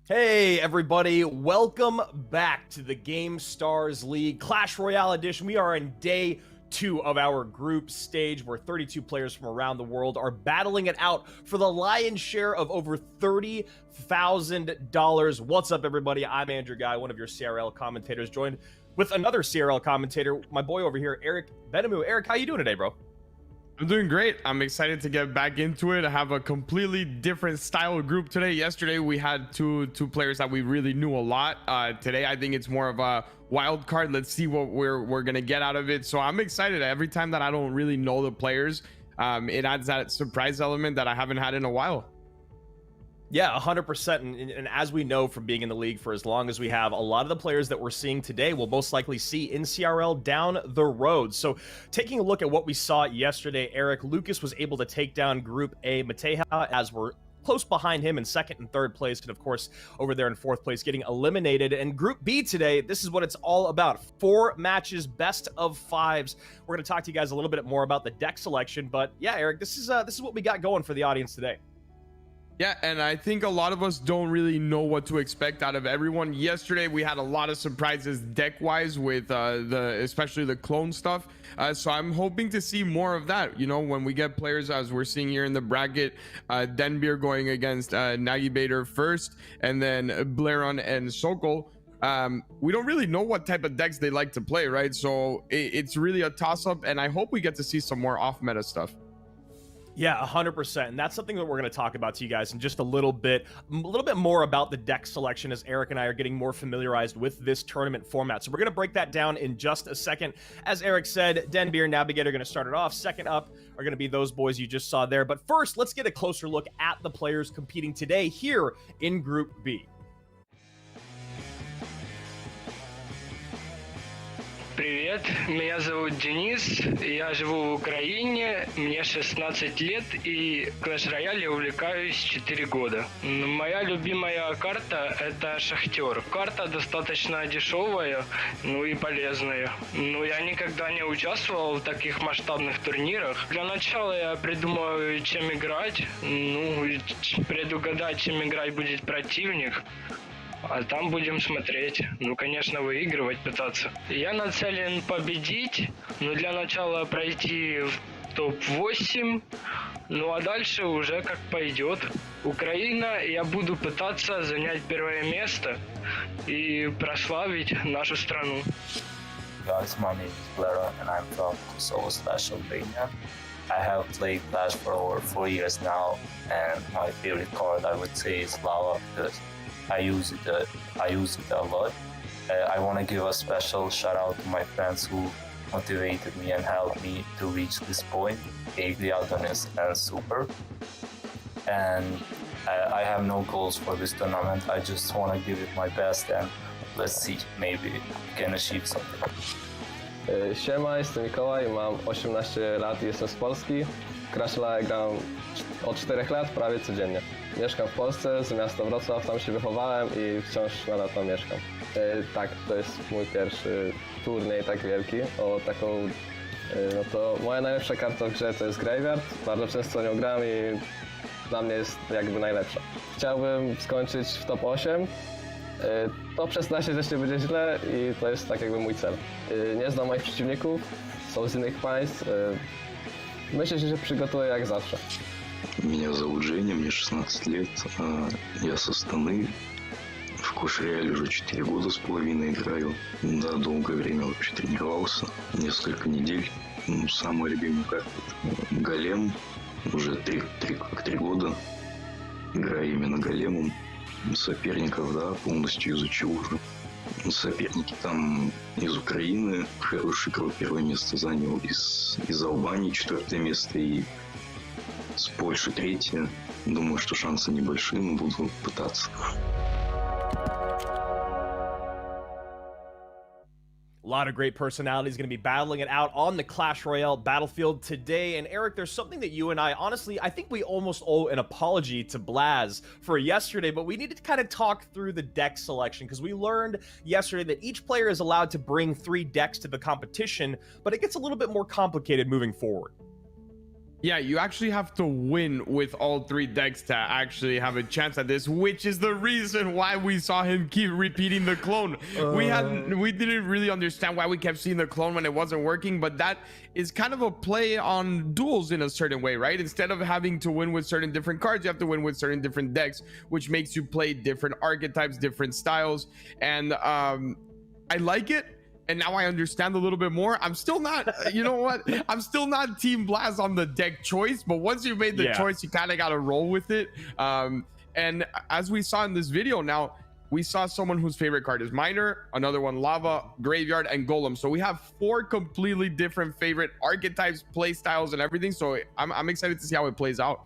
Hey everybody, welcome back to the Game Stars League Clash Royale edition. We are in day 2 of our group stage where 32 players from around the world are battling it out for the lion's share of over $30,000. What's up everybody? I'm Andrew Guy, one of your CRL commentators, joined with another CRL commentator, my boy over here, Eric Benemu. Eric, how you doing today, bro? I'm doing great. I'm excited to get back into it. I have a completely different style of group today. Yesterday we had two players that we really knew a lot. Today I think it's more of a wild card. Let's see what we're gonna get out of it. So I'm excited. Every time that I don't really know the players, it adds that surprise element that I haven't had in a while. Yeah, 100%. And as we know from being in the league for as long as we have, a lot of the players that we're seeing today will most likely see in CRL down the road. So taking a look at what we saw yesterday, Eric, Lucas was able to take down Group A Mateja, as we're close behind him in second and third place, and of course over there in fourth place getting eliminated. And Group B today, this is what it's all about: 4 matches, best of 5s. We're going to talk to you guys a little bit more about the deck selection, but yeah, Eric, this is what we got going for the audience today. Yeah, and I think a lot of us don't really know what to expect out of everyone. Yesterday we had a lot of surprises deck-wise with especially the clone stuff. So I'm hoping to see more of that. You know, when we get players, as we're seeing here in the bracket, Denbir going against Nagibator first, and then Blairon and Sokol. We don't really know what type of decks they like to play, right? So it's really a toss-up, and I hope we get to see some more off-meta stuff. Yeah, 100%. And that's something that we're going to talk about to you guys in just a little bit more about the deck selection as Eric and I are getting more familiarized with this tournament format. So we're going to break that down in just a second. As Eric said, Denbir and Navigator are going to start it off. Second up are going to be those boys you just saw there. But first, let's get a closer look at the players competing today here in Group B. Привет, меня зовут Денис, я живу в Украине, мне 16 лет и Clash Royale увлекаюсь 4 года. Моя любимая карта — это Шахтер. Карта достаточно дешевая, и полезная. Но я никогда не участвовал в таких масштабных турнирах. Для начала я придумаю, чем играть, предугадать, чем играть будет противник. А там будем смотреть. Конечно, выигрывать пытаться. Я нацелен победить, но для начала пройти в топ-8, а дальше уже как пойдет. Украина, я буду пытаться занять первое место и прославить нашу страну. Guys, my name is Blair and I'm from Kosovo/Albania. I have played Clash for over 4 years now, and my favorite card I would say is Lava because I use it a lot. I want to give a special shout out to my friends who motivated me and helped me to reach this point, Agli, Adonis, and Super. And I have no goals for this tournament. I just want to give it my best, and let's see, maybe we can achieve something. Siema, jestem Mikołaj, mam 18 lat i jestem z Polski. Clash Royale gram od 4 lat prawie codziennie. Mieszkam w Polsce, z miasta Wrocław, tam się wychowałem i wciąż nadal tam mieszkam. Tak, to jest mój pierwszy turniej tak wielki. To moja najlepsza karta w grze to jest Graveyard. Bardzo często nią gram i dla mnie jest jakby najlepsza. Chciałbym skończyć w top 8. Top 16 też nie będzie źle i to jest tak jakby mój cel. Nie znam moich przeciwników, są z innych państw. Myślę, że przygotuję jak zawsze. Меня зовут Женя, мне 16 лет, я со Астаны. В Clash Royale уже 4 года с половиной играю. Да, долгое время вообще тренировался, несколько недель. Самая любимая карта — Голем. Уже 3 года играю именно Големом. Соперников, да, полностью изучил уже. Соперники там из Украины. Хороший игрок первое место занял, из Албании 4 место и с Польши 3. Думаю, что шансы небольшие, но буду пытаться. A lot of great personalities going to be battling it out on the Clash Royale battlefield today. And Eric, there's something that you and I, honestly, I think we almost owe an apology to Blaz for yesterday, but we need to kind of talk through the deck selection because we learned yesterday that each player is allowed to bring 3 decks to the competition, but it gets a little bit more complicated moving forward. Yeah, you actually have to win with all 3 decks to actually have a chance at this, which is the reason why we saw him keep repeating the clone. We didn't really understand why we kept seeing the clone when it wasn't working, but that is kind of a play on duels in a certain way, right? Instead of having to win with certain different cards, you have to win with certain different decks, which makes you play different archetypes, different styles. And I like it. And now I understand a little bit more. I'm still not, you know what? I'm still not Team Blaz on the deck choice, but once you've made the choice, you kind of got to roll with it. And as we saw in this video now, we saw someone whose favorite card is Miner, another one Lava, Graveyard, and Golem. So we have 4 completely different favorite archetypes, play styles, and everything. So I'm excited to see how it plays out.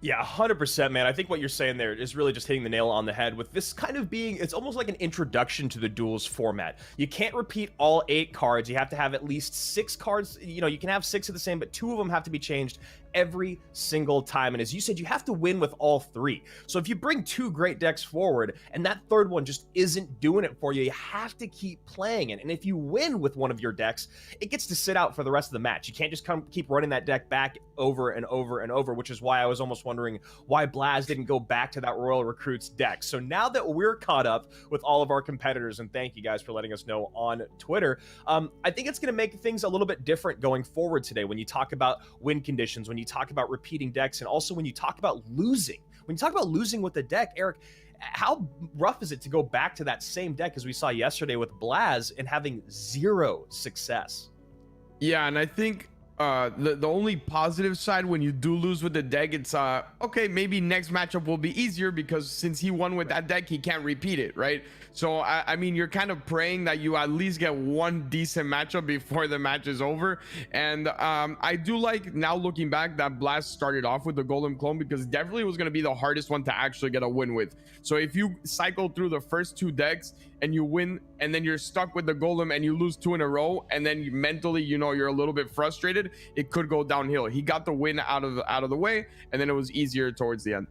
Yeah, 100%, man. I think what you're saying there is really just hitting the nail on the head with this kind of being, it's almost like an introduction to the duels format. You can't repeat all 8 cards. You have to have at least 6 cards. You know, you can have 6 of the same, but 2 of them have to be changed every single time. And as you said, you have to win with all 3. So if you bring 2 great decks forward and that third one just isn't doing it for you, you have to keep playing it. And if you win with one of your decks, it gets to sit out for the rest of the match. You can't just keep running that deck back over and over and over, which is why I was almost wondering why Blaz didn't go back to that Royal Recruits deck. So now that we're caught up with all of our competitors, and thank you guys for letting us know on Twitter, I think it's going to make things a little bit different going forward today when you talk about win conditions, when you talk about repeating decks, and also when you talk about losing. When you talk about losing with the deck, Eric, how rough is it to go back to that same deck as we saw yesterday with Blaz and having 0 success? Yeah, and I think the only positive side when you do lose with the deck, it's okay, maybe next matchup will be easier because since he won with that deck, he can't repeat it, right? So I mean, you're kind of praying that you at least get one decent matchup before the match is over. And I do like, now looking back, that Blast started off with the Golem Clone because definitely was going to be the hardest one to actually get a win with. So if you cycle through the first 2 decks and you win, and then you're stuck with the Golem and you lose 2 in a row, and then you mentally, you know, you're a little bit frustrated, it could go downhill. He got the win out of the way, and then it was easier towards the end.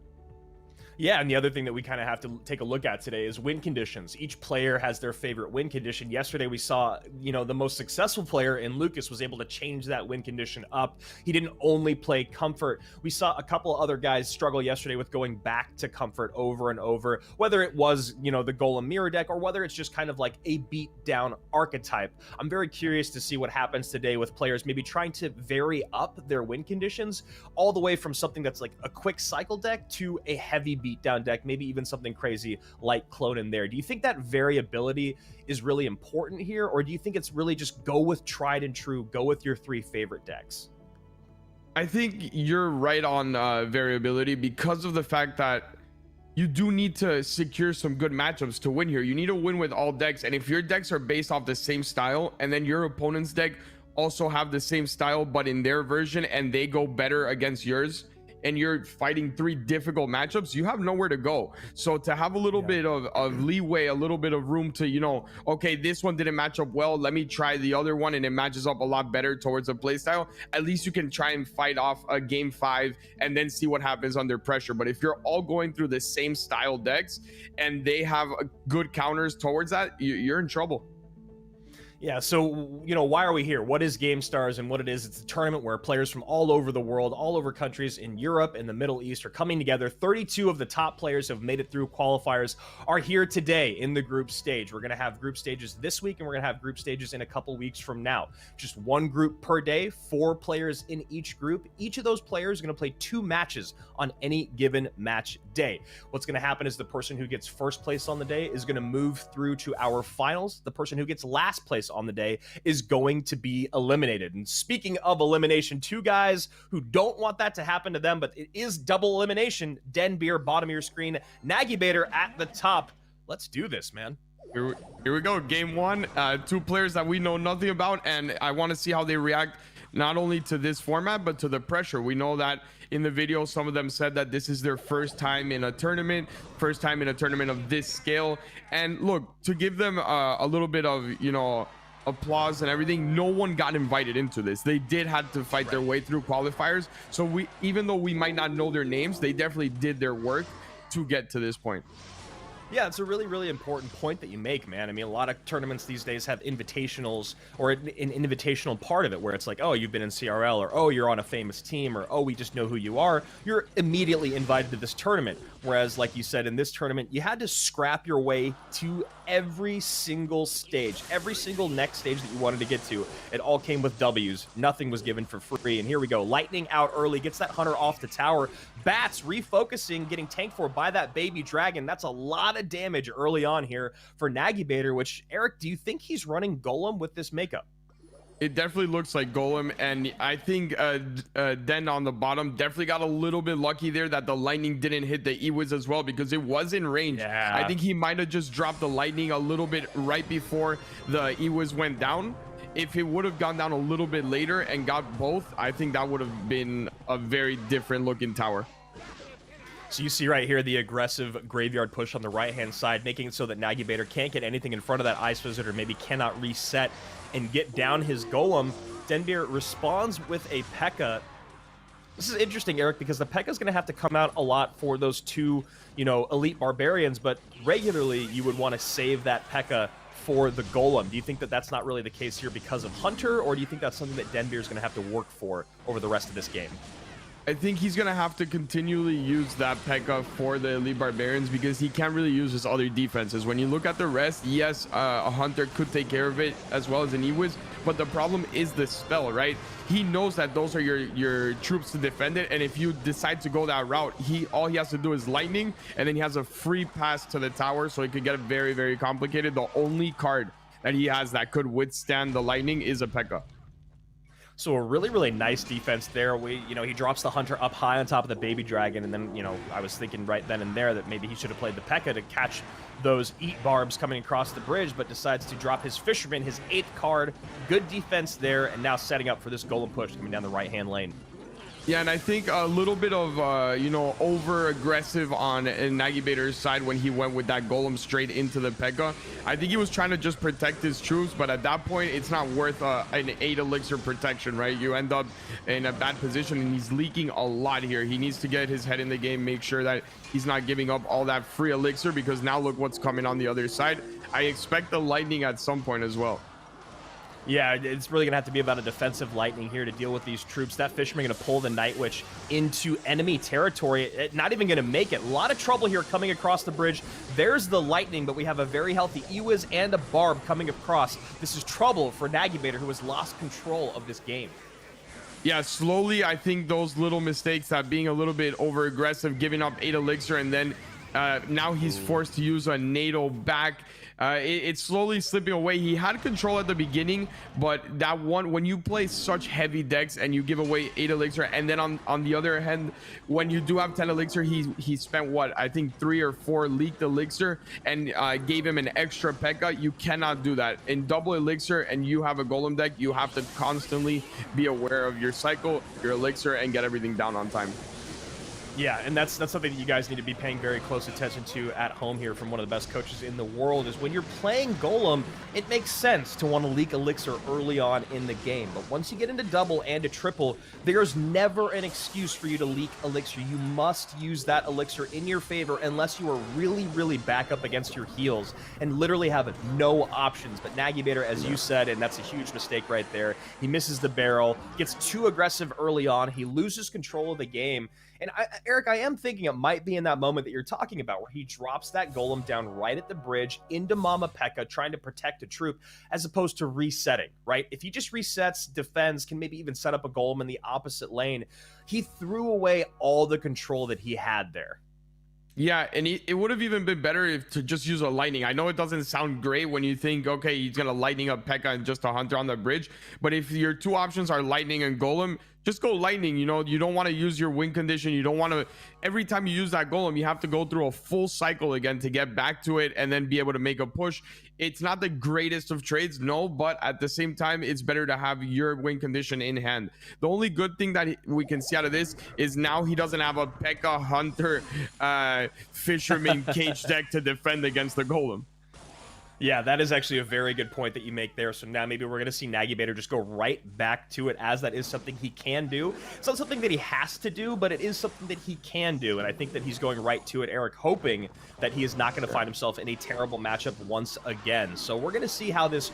Yeah, and the other thing that we kind of have to take a look at today is win conditions. Each player has their favorite win condition. Yesterday we saw, you know, the most successful player in Lucas was able to change that win condition up. He didn't only play comfort. We saw a couple other guys struggle yesterday with going back to comfort over and over, whether it was, you know, the Golem mirror deck or whether it's just kind of like a beat down archetype. I'm very curious to see what happens today with players maybe trying to vary up their win conditions all the way from something that's like a quick cycle deck to a heavy beat down deck, maybe even something crazy like Clone in there. Do you think that variability is really important here, or do you think it's really just go with tried and true, go with your 3 favorite decks? I think you're right on variability because of the fact that you do need to secure some good matchups to win here. You need to win with all decks, and if your decks are based off the same style and then your opponent's deck also have the same style but in their version and they go better against yours, and you're fighting 3 difficult matchups, you have nowhere to go. So to have a little bit of leeway, a little bit of room to, you know, okay, this one didn't match up well, let me try the other one and it matches up a lot better towards a playstyle, at least you can try and fight off a game 5 and then see what happens under pressure. But if you're all going through the same style decks and they have good counters towards that, you're in trouble. Yeah, so, you know, why are we here? What is Gamestars and what it is? It's a tournament where players from all over the world, all over countries in Europe and the Middle East are coming together. 32 of the top players who have made it through qualifiers are here today in the group stage. We're going to have group stages this week, and we're going to have group stages in a couple weeks from now. Just 1 group per day, 4 players in each group. Each of those players is going to play 2 matches on any given match day. What's going to happen is the person who gets first place on the day is going to move through to our finals. The person who gets last place on the day is going to be eliminated. And speaking of elimination, 2 guys who don't want that to happen to them, but it is double elimination. Den Beer, bottom of your screen. Nagy Bader at the top. Let's do this, man. Here we go. Game 1. 2 players that we know nothing about, and I want to see how they react not only to this format, but to the pressure. We know that in the video, some of them said that this is their first time in a tournament of this scale. And look, to give them a little bit of, you know, applause and everything, no one got invited into this. They did have to fight their way through qualifiers. So even though we might not know their names, they definitely did their work to get to this point. Yeah, it's a really, really important point that you make, man. I mean, a lot of tournaments these days have invitationals or an invitational part of it where it's like, oh, you've been in CRL, or oh, you're on a famous team, or oh, we just know who you are. You're immediately invited to this tournament. Whereas, like you said, in this tournament, you had to scrap your way to every single stage, every single next stage that you wanted to get to. It all came with W's. Nothing was given for free. And here we go. Lightning out early, gets that Hunter off the tower. Bats refocusing, getting tanked for by that baby dragon. That's a lot of damage early on here for Nagibator, which, Eric, do you think he's running Golem with this makeup? It definitely looks like Golem, and I think Den on the bottom definitely got a little bit lucky there that the lightning didn't hit the Ewiz as well, because it was in range. Yeah. I think he might have just dropped the lightning a little bit right before the Ewiz went down. If it would have gone down a little bit later and got both, I think that would have been a very different looking tower. So you see right here the aggressive graveyard push on the right-hand side, making it so that Nagibator can't get anything in front of that Ice Wizard, or maybe cannot reset and get down his Golem. Denbeer responds with a P.E.K.K.A. This is interesting, Eric, because the P.E.K.K.A is going to have to come out a lot for those two, elite barbarians, but regularly you would want to save that P.E.K.K.A for the Golem. Do you think that that's not really the case here because of Hunter, or do you think that's something that Denbeer is going to have to work for over the rest of this game? I think he's going to have to continually use that P.E.K.K.A for the Elite Barbarians, because he can't really use his other defenses. When you look at the rest, yes, a Hunter could take care of it as well as an Ewiz, but the problem is the spell, right? He knows that those are your troops to defend it, and if you decide to go that route, all he has to do is lightning, and then he has a free pass to the tower, so it could get very, very complicated. The only card that he has that could withstand the lightning is a P.E.K.K.A. So a really, really nice defense there. He drops the Hunter up high on top of the baby dragon, and then, I was thinking right then and there that maybe he should have played the P.E.K.K.A to catch those Eat Barbs coming across the bridge, but decides to drop his Fisherman, his 8th card. Good defense there, and now setting up for this Golem push coming down the right-hand lane. Yeah, and I think a little bit of, over aggressive on Nagibator's side when he went with that Golem straight into the P.E.K.K.A. I think he was trying to just protect his troops, but at that point, it's not worth an 8 elixir protection, right? You end up in a bad position, and he's leaking a lot here. He needs to get his head in the game, make sure that he's not giving up all that free elixir, because now look what's coming on the other side. I expect the lightning at some point as well. Yeah, it's really going to have to be about a defensive lightning here to deal with these troops. That Fisherman going to pull the Night Witch into enemy territory. Not even going to make it. A lot of trouble here coming across the bridge. There's the lightning, but we have a very healthy Ewiz and a Barb coming across. This is trouble for Nagibator, who has lost control of this game. Yeah, slowly, I think those little mistakes, that being a little bit over aggressive, giving up 8 elixir, and then now he's forced to use a NATO back. It's slowly slipping away. He had control at the beginning, but that one, when you play such heavy decks and you give away 8 elixir, and then on the other hand, when you do have 10 elixir, he spent what, I think 3 or 4 leaked elixir and gave him an extra P.E.K.K.A. You cannot do that in double elixir, and you have a Golem deck. You have to constantly be aware of your cycle, your elixir, and get everything down on time. Yeah, and that's something that you guys need to be paying very close attention to at home here from one of the best coaches in the world, is when you're playing Golem, it makes sense to want to leak elixir early on in the game. But once you get into double and a triple, there's never an excuse for you to leak elixir. You must use that elixir in your favor unless you are really, really back up against your heels and literally have no options. But Nagibator, as you said, and that's a huge mistake right there, he misses the barrel, gets too aggressive early on, he loses control of the game. And Eric, I am thinking it might be in that moment that you're talking about where he drops that Golem down right at the bridge into Mama P.E.K.K.A, trying to protect a troop, as opposed to resetting, right? If he just resets, defends, can maybe even set up a Golem in the opposite lane, he threw away all the control that he had there. Yeah, and it would have even been better to just use a lightning. I know it doesn't sound great when you think, okay, he's going to lightning up P.E.K.K.A and just a Hunter on the bridge. But if your 2 options are lightning and Golem, just go lightning. You don't want to use your win condition. You don't want to, every time you use that Golem, you have to go through a full cycle again to get back to it and then be able to make a push. It's not the greatest of trades, no, but at the same time, it's better to have your win condition in hand. The only good thing that we can see out of this is now he doesn't have a P.E.K.K.A Hunter Fisherman cage deck to defend against the Golem. Yeah, that is actually a very good point that you make there. So now maybe we're going to see Nagibator just go right back to it, as that is something he can do. It's not something that he has to do, but it is something that he can do. And I think that he's going right to it, Eric, hoping that he is not going to find himself in a terrible matchup once again. So we're going to see how this,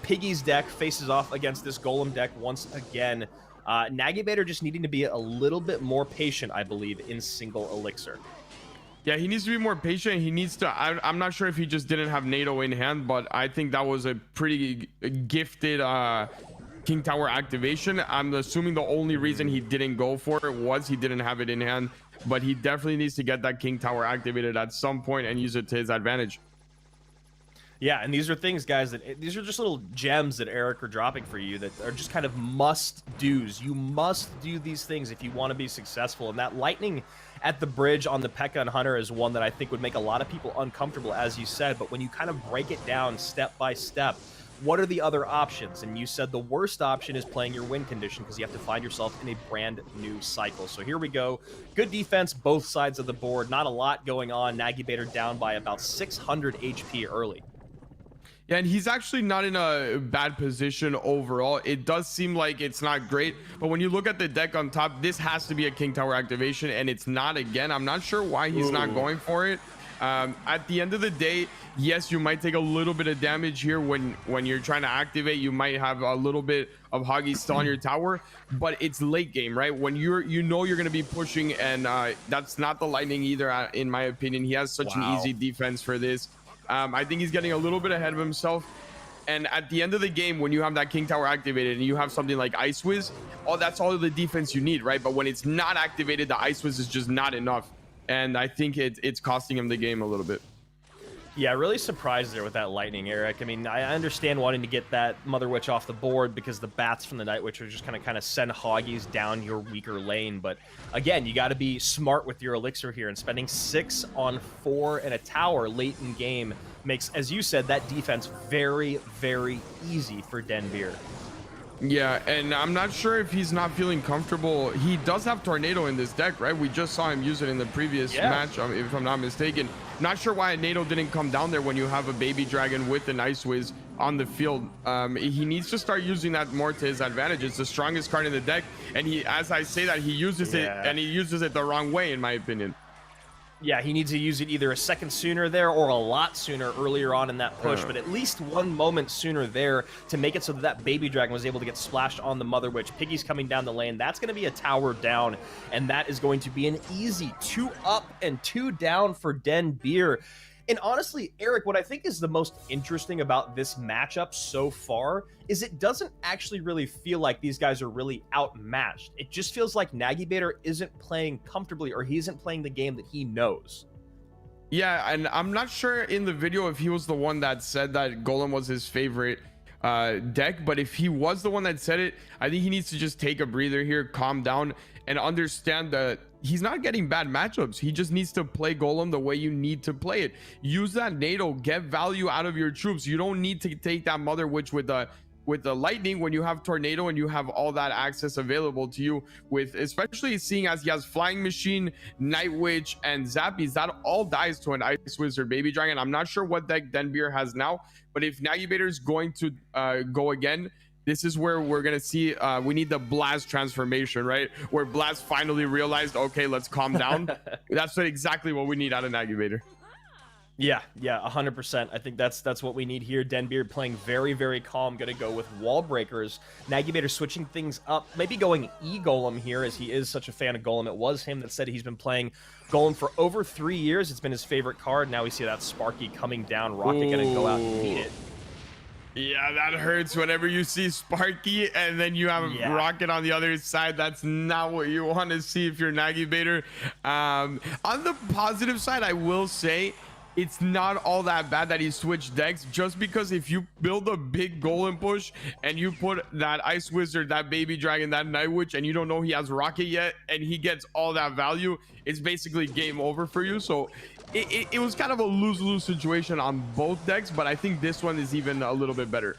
Piggy's deck faces off against this Golem deck once again. Nagibator just needing to be a little bit more patient, I believe, in single Elixir. Yeah, he needs to be more patient. He needs to. I'm not sure if he just didn't have NATO in hand, but I think that was a pretty gifted King Tower activation. I'm assuming the only reason he didn't go for it was he didn't have it in hand, but he definitely needs to get that King Tower activated at some point and use it to his advantage. Yeah, and these are things, guys, these are just little gems that Eric are dropping for you that are just kind of must-dos. You must do these things if you want to be successful. And that lightning at the bridge on the P.E.K.K.A. and Hunter is one that I think would make a lot of people uncomfortable, as you said. But when you kind of break it down step by step, what are the other options? And you said the worst option is playing your win condition, because you have to find yourself in a brand new cycle. So here we go. Good defense, both sides of the board. Not a lot going on. Nagibator down by about 600 HP early. Yeah, and he's actually not in a bad position overall. It does seem like it's not great, but when you look at the deck on top, this has to be a King Tower activation, and it's not. Again, I'm not sure why he's not going for it. At the end of the day, yes, you might take a little bit of damage here when you're trying to activate. You might have a little bit of Hoggy still on your tower, but it's late game, right? When you're going to be pushing, and that's not the Lightning either, in my opinion. He has such an easy defense for this. I think he's getting a little bit ahead of himself. And at the end of the game, when you have that King Tower activated and you have something like Ice Wiz, that's all the defense you need, right? But when it's not activated, the Ice Wiz is just not enough. And I think it's costing him the game a little bit. Yeah, really surprised there with that Lightning, Eric. I mean, I understand wanting to get that Mother Witch off the board because the bats from the Night Witch are just kind of send Hoggies down your weaker lane. But again, you got to be smart with your Elixir here, and spending 6 on 4 in a tower late in game makes, as you said, that defense very, very easy for Denbeer. Yeah, and I'm not sure if he's not feeling comfortable. He does have Tornado in this deck, right? We just saw him use it in the previous match, if I'm not mistaken. Not sure why a NATO didn't come down there when you have a Baby Dragon with an Ice Wiz on the field. He needs to start using that more to his advantage. It's the strongest card in the deck, and as I say that, he uses it, and he uses it the wrong way, in my opinion. Yeah, he needs to use it either a second sooner there or a lot sooner earlier on in that push, but at least one moment sooner there to make it so that Baby Dragon was able to get splashed on the Mother Witch. Piggy's coming down the lane. That's going to be a tower down, and that is going to be an easy 2 up and 2 down for Denbeer. And honestly, Eric, what I think is the most interesting about this matchup so far is it doesn't actually really feel like these guys are really outmatched. It just feels like Nagibator isn't playing comfortably, or he isn't playing the game that he knows. Yeah, and I'm not sure in the video if he was the one that said that Golem was his favorite deck, but if he was the one that said it, I think he needs to just take a breather here, calm down, and understand that he's not getting bad matchups. He just needs to play Golem the way you need to play it. Use that NATO, get value out of your troops. You don't need to take that Mother Witch with the Lightning when you have Tornado and you have all that access available to you, with especially seeing as he has Flying Machine, Night Witch, and Zappies. That all dies to an Ice Wizard Baby Dragon. I'm not sure what deck Denbeer has now, but if Nagibator is going to go again, this is where we're gonna see we need the Blast transformation, right? Where Blast finally realized, okay, let's calm down. That's exactly what we need out of Nagibator. Yeah, 100%. I think that's what we need here. Denbeer playing very, very calm, gonna go with Wall Breakers. Nagibator switching things up, maybe going E-Golem here, as he is such a fan of Golem. It was him that said he's been playing Golem for over 3 years. It's been his favorite card. Now we see that Sparky coming down. Rocket gonna go out and beat it. Yeah, that hurts whenever you see Sparky and then you have Rocket on the other side. That's not what you want to see if you're Nagibator. On the positive side, I will say it's not all that bad that he switched decks, just because if you build a big Golem push and you put that Ice Wizard, that Baby Dragon, that Night Witch, and you don't know he has Rocket yet, and he gets all that value, it's basically game over for you. So it was kind of a lose-lose situation on both decks, but I think this one is even a little bit better.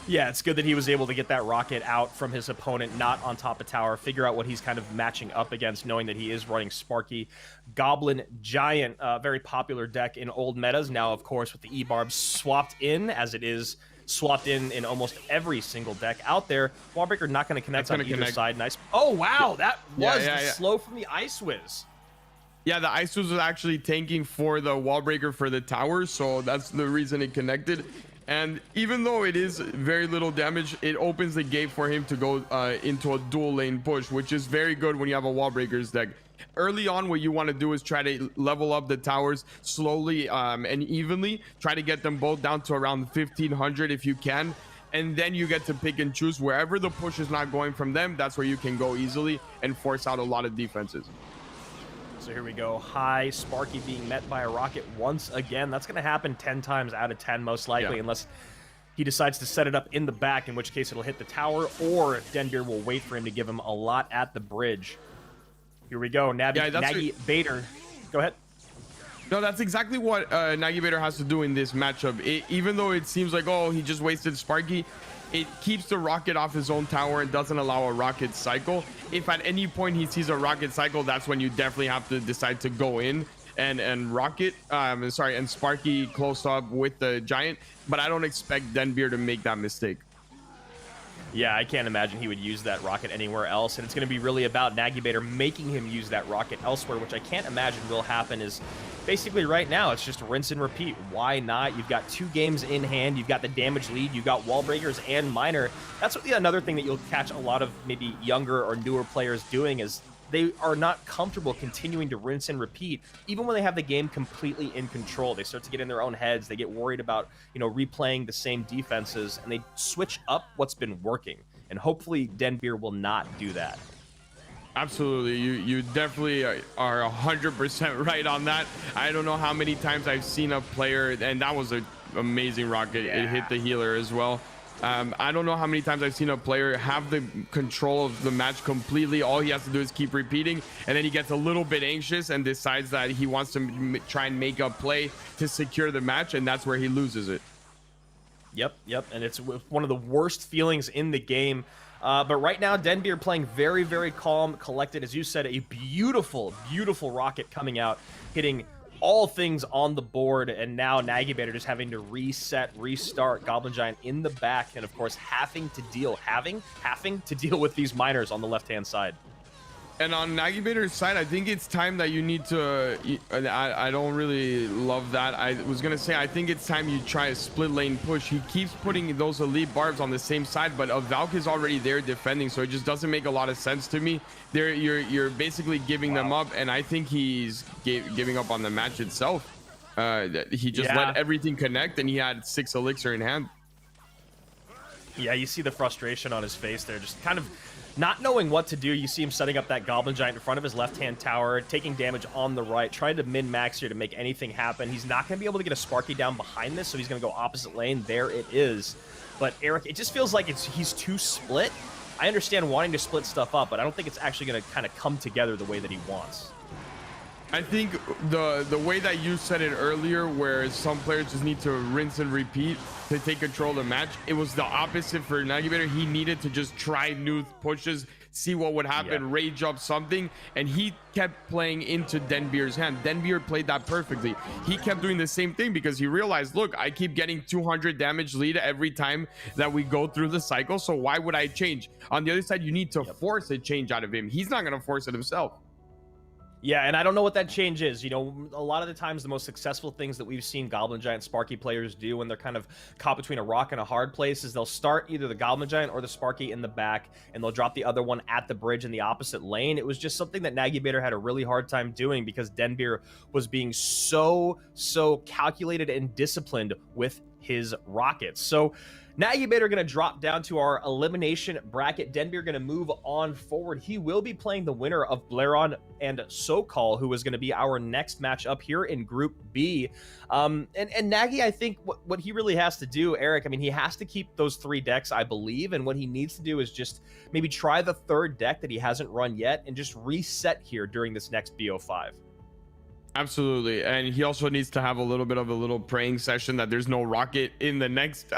Yeah, it's good that he was able to get that rocket out from his opponent, not on top of tower, figure out what he's kind of matching up against, knowing that he is running Sparky. Goblin Giant, very popular deck in old metas. Now, of course, with the E-Barb swapped in, as it is swapped in almost every single deck out there. Wallbreaker not going to connect on either side. Nice. Oh, wow, that was the slow from the Ice Wiz. Yeah, the Ice Wiz was actually tanking for the Wallbreaker for the tower, so that's the reason it connected. And even though it is very little damage, it opens the gate for him to go into a dual lane push, which is very good when you have a wall breakers deck. Early on, what you want to do is try to level up the towers slowly and evenly. Try to get them both down to around 1500 if you can. And then you get to pick and choose wherever the push is not going from them. That's where you can go easily and force out a lot of defenses. So here we go. High Sparky being met by a rocket once again. That's going to happen 10 times out of 10 most likely, unless he decides to set it up in the back, in which case it'll hit the tower, or Denbeer will wait for him to give him a lot at the bridge. Here we go. Nagy Bader. Go ahead. No, that's exactly what Nagy Bader has to do in this matchup. Even though it seems like, oh, he just wasted Sparky, it keeps the rocket off his own tower and doesn't allow a rocket cycle. If at any point he sees a rocket cycle, that's when you definitely have to decide to go in and rocket and Sparky close up with the Giant. But I don't expect Denbeer to make that mistake. Yeah, I can't imagine he would use that rocket anywhere else, and it's going to be really about Nagy Bader making him use that rocket elsewhere, which I can't imagine will happen. Is basically right now it's just rinse and repeat. Why not? You've got 2 games in hand, you've got the damage lead, you've got wall breakers and miner. That's what another thing that you'll catch a lot of maybe younger or newer players doing is they are not comfortable continuing to rinse and repeat, even when they have the game completely in control. They start to get in their own heads. They get worried about, replaying the same defenses, and they switch up what's been working. And hopefully Denbeer will not do that. Absolutely. You definitely are 100% right on that. I don't know how many times I've seen a player, and that was an amazing rocket. Yeah. It hit the healer as well. I don't know how many times I've seen a player have the control of the match completely. All he has to do is keep repeating, and then he gets a little bit anxious and decides that he wants to try and make a play to secure the match, and that's where he loses it. Yep, and it's one of the worst feelings in the game. But right now, Denbeer playing very, very calm, collected. As you said, a beautiful, beautiful rocket coming out, hitting all things on the board, and now Nagy Bader just having to restart Goblin Giant in the back, and of course having to deal with these miners on the left-hand side. And on Nagy Bader's side, I think it's time that you need to, I don't really love that. I was going to say, I think it's time you try a split lane push. He keeps putting those elite barbs on the same side, but a Valk is already there defending, so it just doesn't make a lot of sense to me. You're basically giving them up, and I think he's giving up on the match itself. He just let everything connect, and he had 6 elixir in hand. Yeah, you see the frustration on his face there, just kind of not knowing what to do. You see him setting up that Goblin Giant in front of his left-hand tower, taking damage on the right, trying to min-max here to make anything happen. He's not going to be able to get a Sparky down behind this, so he's going to go opposite lane. There it is. But Eric, it just feels like he's too split. I understand wanting to split stuff up, but I don't think it's actually going to kind of come together the way that he wants. I think the way that you said it earlier, where some players just need to rinse and repeat to take control of the match, it was the opposite for Nagy Bader. He needed to just try new pushes, see what would happen, rage up something, and he kept playing into Denbeer's hand. Denbeer played that perfectly. He kept doing the same thing because he realized, look, I keep getting 200 damage lead every time that we go through the cycle, so why would I change? On the other side, you need to force a change out of him. He's not going to force it himself. Yeah, and I don't know what that change is. A lot of the times the most successful things that we've seen Goblin Giant Sparky players do when they're kind of caught between a rock and a hard place is they'll start either the Goblin Giant or the Sparky in the back, and they'll drop the other one at the bridge in the opposite lane. It was just something that Nagy Bader had a really hard time doing because Denbeer was being so calculated and disciplined with his rockets. So Nagy Bader going to drop down to our elimination bracket. Denbeer going to move on forward. He will be playing the winner of Blairon and Sokol, who is going to be our next match up here in Group B. And Nagy, I think what he really has to do, Eric, I mean, he has to keep those 3 decks, I believe, and what he needs to do is just maybe try the 3rd deck that he hasn't run yet and just reset here during this next BO5. Absolutely, and he also needs to have a little bit of a little praying session that there's no rocket in the next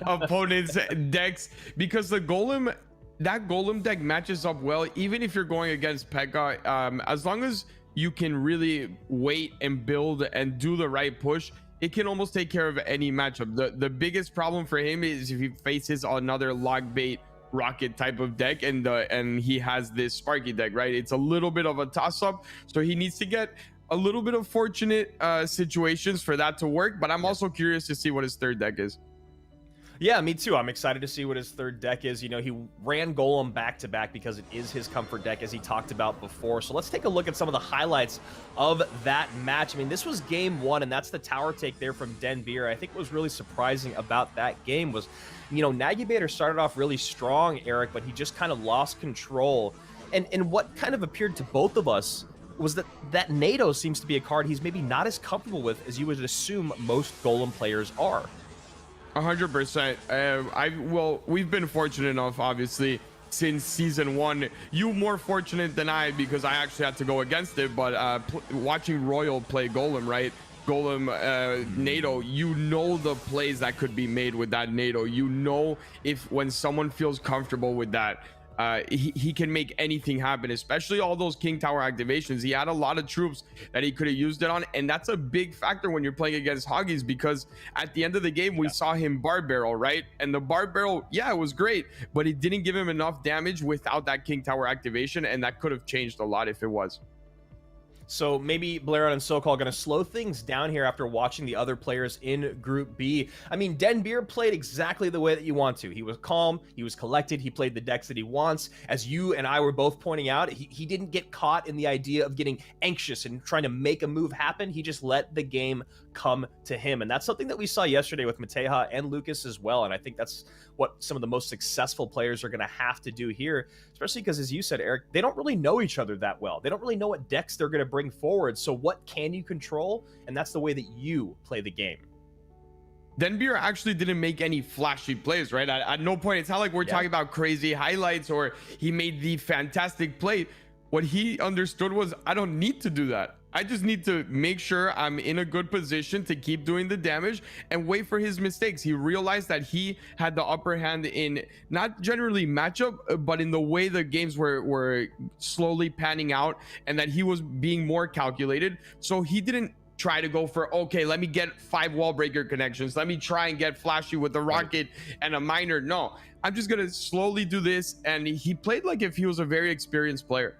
opponent's decks, because the golem, that golem deck matches up well even if you're going against Pekka. As long as you can really wait and build and do the right push, it can almost take care of any matchup. The biggest problem for him is if he faces another log bait rocket type of deck, and he has this Sparky deck, right? It's a little bit of a toss up, so he needs to get a little bit of fortunate situations for that to work. But I'm also curious to see what his third deck is. Yeah, me too. I'm excited to see what his third deck is. You know, he ran Golem back to back because it is his comfort deck, as he talked about before. So let's take a look at some of the highlights of that match. I mean, this was game one, and that's the tower take there from Den Beer. I think what was really surprising about that game was, you know, Nagibator started off really strong, Eric, but he just kind of lost control. And what kind of appeared to both of us was that NATO seems to be a card he's maybe not as comfortable with as you would assume most Golem players are. 100%. Well, we've been fortunate enough, obviously, since season one. You more fortunate than I, because I actually had to go against it. But watching Royal play Golem, right? Golem NATO, you know the plays that could be made with that NATO. You know, if when someone feels comfortable with that, he can make anything happen, especially all those King Tower activations. He had a lot of troops that he could have used it on, and that's a big factor when you're playing against Hoggies, because at the end of the game, we saw him bar barrel, right? And the bar barrel, yeah, it was great, but it didn't give him enough damage without that King Tower activation, and that could have changed a lot if it was. So maybe Blairon and SoCal going to slow things down here after watching the other players in Group B. I mean, Den Beer played exactly the way that you want to. He was calm, he was collected, he played the decks that he wants. As you and I were both pointing out, he didn't get caught in the idea of getting anxious and trying to make a move happen. He just let the game come to him. And that's something that we saw yesterday with Mateja and Lucas as well. And I think that's what some of the most successful players are going to have to do here, especially because, as you said, Eric, they don't really know each other that well. They don't really know what decks they're going to bring forward. So what can you control? And that's the way that you play the game. Den Beer actually didn't make any flashy plays, right? At no point, it's not like we're talking about crazy highlights or he made the fantastic play. What he understood was, I don't need to do that. I just need to make sure I'm in a good position to keep doing the damage and wait for his mistakes. He realized that he had the upper hand in not generally matchup, but in the way the games were slowly panning out, and that he was being more calculated. So he didn't try to go for, okay, let me get 5 wall breaker connections. Let me try and get flashy with the rocket and a miner. No, I'm just going to slowly do this. And he played like if he was a very experienced player.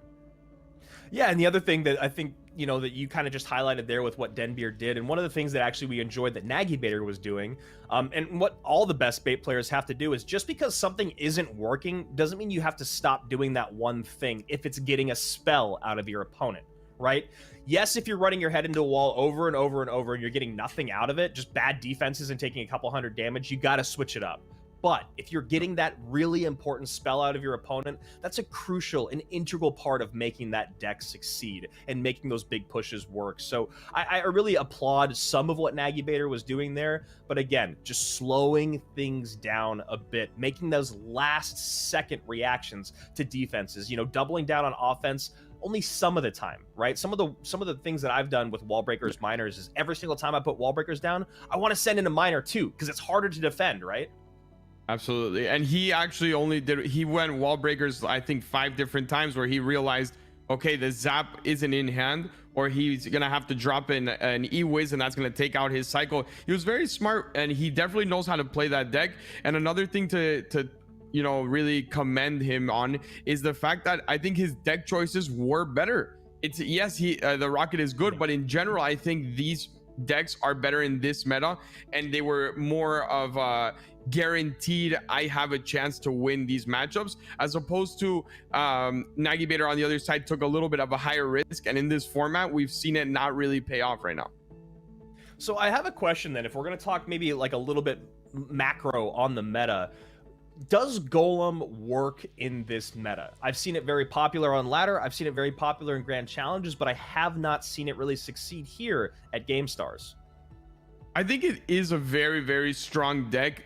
Yeah, and the other thing that I think, you know, that you kind of just highlighted there with what Den Beer did, and one of the things that actually we enjoyed that Nagibator was doing, and what all the best bait players have to do, is just because something isn't working doesn't mean you have to stop doing that one thing if it's getting a spell out of your opponent, right? Yes, if you're running your head into a wall over and over and over and you're getting nothing out of it, just bad defenses and taking a couple hundred damage, you got to switch it up. But if you're getting that really important spell out of your opponent, that's a crucial and integral part of making that deck succeed and making those big pushes work. So I really applaud some of what Nagibator was doing there. But again, just slowing things down a bit, making those last second reactions to defenses, you know, doubling down on offense only some of the time, right? Some of the things that I've done with wall breakers, miners, is every single time I put wall breakers down, I want to send in a miner too, because it's harder to defend, right? Absolutely. And he actually he went wall breakers, I think 5 different times, where he realized, okay, the zap isn't in hand, or he's going to have to drop in an E-Wiz, and that's going to take out his cycle. He was very smart, and he definitely knows how to play that deck. And another thing to you know, really commend him on is the fact that I think his deck choices were better. It's, yes, the rocket is good, but in general, I think these decks are better in this meta, and they were more of guaranteed I have a chance to win these matchups, as opposed to Nagibator on the other side took a little bit of a higher risk, and in this format we've seen it not really pay off right now. So I have a question then. If we're going to talk maybe like a little bit macro on the meta, does Golem work in this meta? I've seen it very popular on ladder, I've seen it very popular in grand challenges, but I have not seen it really succeed here at Gamestars. I think it is a very, very strong deck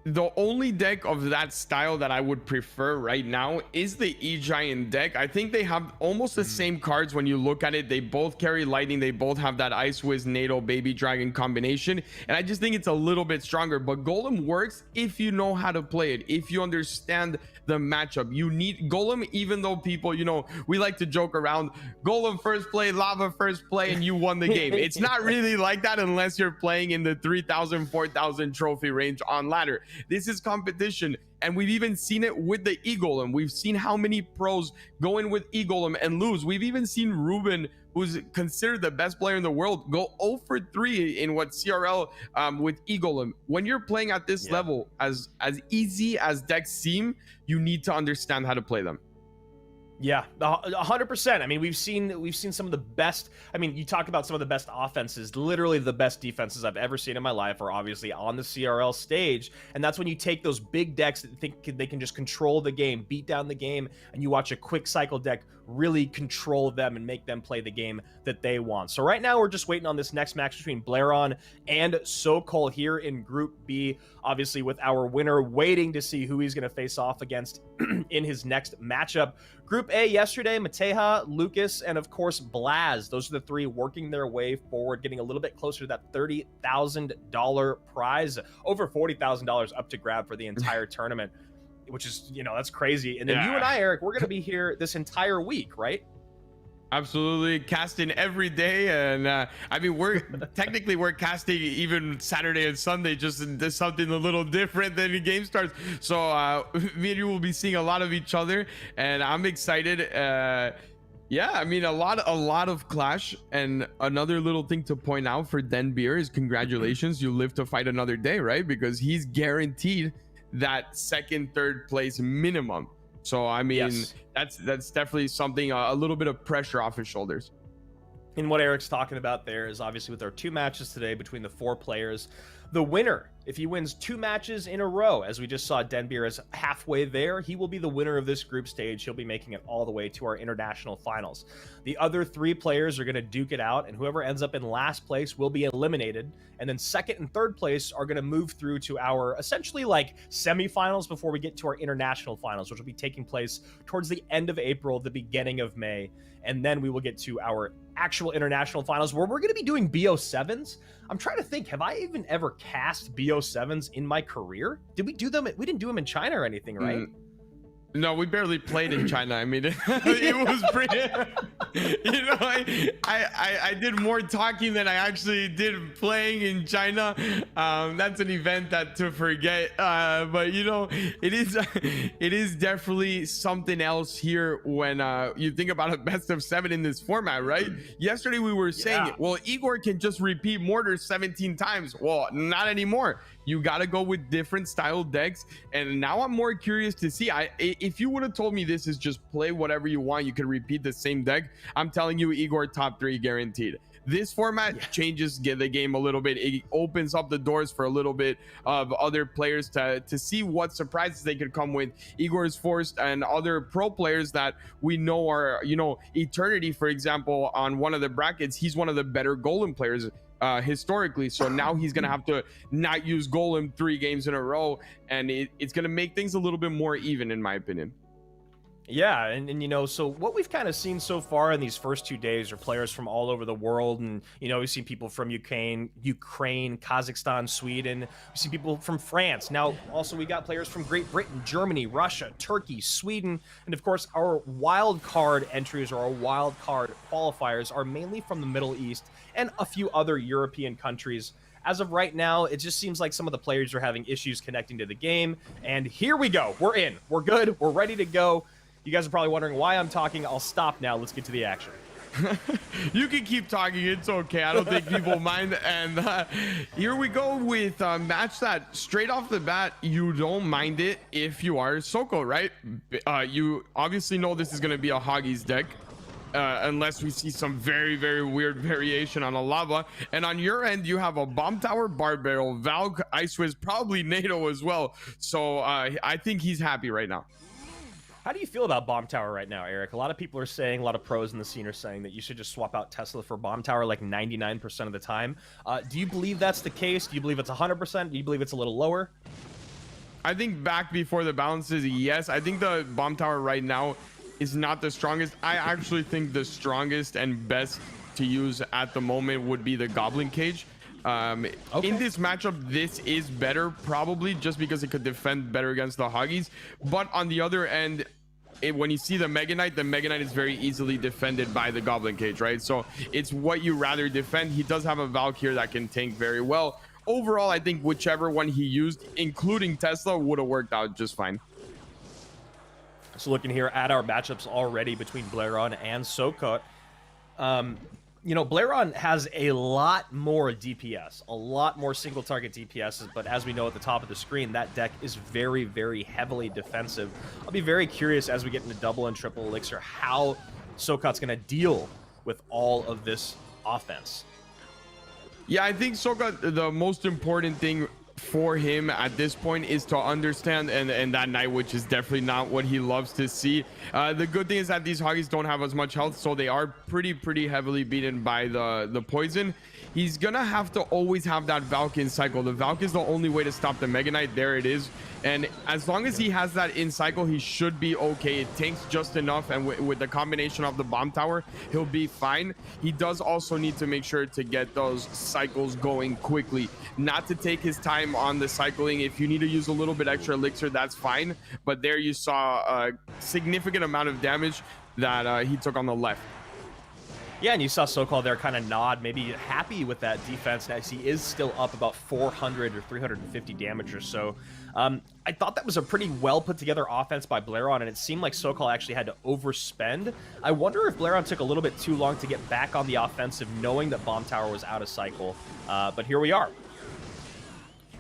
the only deck of that style that I would prefer right now is the E-Giant deck. I think they have almost the same cards when you look at it. They both carry lightning. They both have that Ice Wiz, NATO, Baby Dragon combination. And I just think it's a little bit stronger. But Golem works if you know how to play it, if you understand the matchup. You need Golem, even though people, you know, we like to joke around, Golem first play, Lava first play, and you won the game. It's not really like that unless you're playing in the 3,000, 4,000 trophy range on ladder. This is competition, and we've even seen it with the E-Golem. We've seen how many pros go in with E-Golem and lose. We've even seen Ruben, who's considered the best player in the world, go 0 for 3 in what CRL with E-Golem. When you're playing at this level, as easy as decks seem, you need to understand how to play them. Yeah, 100%. I mean, we've seen some of the best. I mean, you talk about some of the best offenses. Literally, the best defenses I've ever seen in my life are obviously on the CRL stage, and that's when you take those big decks that think they can just control the game, beat down the game, and you watch a quick cycle deck really control them and make them play the game that they want. So right now, we're just waiting on this next match between Blairon and Sokol here in Group B. Obviously, with our winner waiting to see who he's going to face off against in his next matchup. Group A yesterday, Mateja, Lucas, and of course Blaz. Those are the three working their way forward, getting a little bit closer to that $30,000 prize. Over $40,000 up to grab for the entire tournament, which is, you know, that's crazy. And then you and I, Eric, we're going to be here this entire week, right? Absolutely, casting every day, and I mean, we're casting even Saturday and Sunday, just something a little different than the game starts. So me and you will be seeing a lot of each other, and I'm excited. Yeah, I mean, a lot of Clash. And another little thing to point out for Den Beer is congratulations, you live to fight another day, right? Because he's guaranteed that second, third place minimum. So I mean, yes, that's definitely something, a little bit of pressure off his shoulders. And what Eric's talking about there is obviously with our 2 matches today between the 4 players, the winner, if he wins 2 matches in a row, as we just saw Denbeer is halfway there, he will be the winner of this group stage. He'll be making it all the way to our international finals. The other 3 players are going to duke it out, and whoever ends up in last place will be eliminated. And then second and third place are going to move through to our essentially like semifinals before we get to our international finals, which will be taking place towards the end of April, the beginning of May. And then we will get to our actual international finals where we're going to be doing BO7s. I'm trying to think, have I even ever cast BO7s in my career? Did we do them? We didn't do them in China or anything, right? No, we barely played in China. I mean, it was pretty, you know, I did more talking than I actually did playing in China. That's an event that to forget. But you know, it is definitely something else here when you think about a best of 7 in this format, right? Yesterday we were saying, well, Igor can just repeat mortar 17 times. Well, not anymore. You got to go with different style decks. And now I'm more curious to see. If you would have told me this is just play whatever you want, you can repeat the same deck, I'm telling you, Igor top 3 guaranteed. This format changes the game a little bit. It opens up the doors for a little bit of other players to see what surprises they could come with. Igor is forced, and other pro players that we know are, you know, Eternity, for example, on one of the brackets, he's one of the better Golem players historically. So now he's gonna have to not use Golem 3 games in a row, and it's gonna make things a little bit more even, in my opinion. Yeah, and you know, so what we've kind of seen so far in these first 2 days are players from all over the world. And you know, we've seen people from Ukraine, Kazakhstan, Sweden. We've seen people from France. Now also we got players from Great Britain, Germany, Russia, Turkey, Sweden, and of course our wild card entries or our wild card qualifiers are mainly from the Middle East and a few other European countries. As of right now, it just seems like some of the players are having issues connecting to the game. And here we go. We're in. We're good. We're ready to go. You guys are probably wondering why I'm talking. I'll stop now. Let's get to the action. You can keep talking. It's okay. I don't think people mind. And here we go with a match that straight off the bat, you don't mind it if you are Soko, right? You obviously know this is going to be a Hoggies deck. Unless we see some very, very weird variation on a lava. And on your end, you have a bomb tower, bar barrel, Valk, Ice Wiz, probably NATO as well. So I think he's happy right now. How do you feel about Bomb Tower right now, Eric? A lot of people are saying, a lot of pros in the scene are saying that you should just swap out Tesla for Bomb Tower like 99% of the time. Do you believe that's the case? Do you believe it's 100%? Do you believe it's a little lower? I think back before the balances, yes. I think the bomb tower right now is not the strongest. I actually think the strongest and best to use at the moment would be the Goblin Cage. In this matchup, this is better, probably just because it could defend better against the Huggies. But on the other end, when you see the Mega Knight is very easily defended by the Goblin Cage, right? So it's what you rather defend. He does have a Valk here that can tank very well. Overall, I think whichever one he used, including Tesla, would have worked out just fine. So looking here at our matchups already between Blairon and Sokot, you know, Blairon has a lot more DPS, a lot more single target DPSs, but as we know at the top of the screen, that deck is very, very heavily defensive. I'll be very curious as we get into double and triple elixir how Sokot's going to deal with all of this offense. Yeah, I think Sokot, the most important thing for him at this point is to understand, and that Night Witch is definitely not what he loves to see. The good thing is that these Huggies don't have as much health, so they are pretty heavily beaten by the poison. He's gonna have to always have that Valk in cycle. The Valk is the only way to stop the Mega Knight. There it is. And as long as he has that in cycle, he should be okay. It tanks just enough, and with the combination of the bomb tower, he'll be fine. He does also need to make sure to get those cycles going quickly, not to take his time on the cycling. If you need to use a little bit extra elixir, that's fine. But there you saw a significant amount of damage that he took on the left. Yeah, and you saw Sokol there kind of nod, maybe happy with that defense as he is still up about 400 or 350 damage or so. I thought that was a pretty well put together offense by Blairon, and it seemed like Sokol actually had to overspend. I wonder if Blairon took a little bit too long to get back on the offensive, knowing that Bomb Tower was out of cycle. But here we are.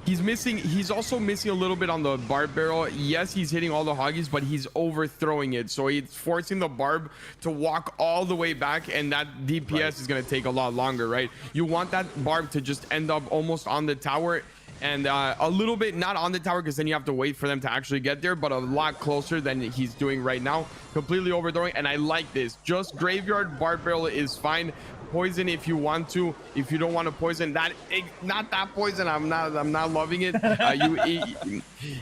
He's also missing a little bit on the barb barrel. Yes, he's hitting all the Huggies, but he's overthrowing it, so he's forcing the barb to walk all the way back, and that DPS is going to take a lot longer, right? You want that barb to just end up almost on the tower, and a little bit not on the tower, because then you have to wait for them to actually get there, but a lot closer than he's doing right now. Completely overthrowing, and I like this. Just graveyard barb barrel is fine. Poison if you want to. If you don't want to poison, not that poison, I'm not loving it.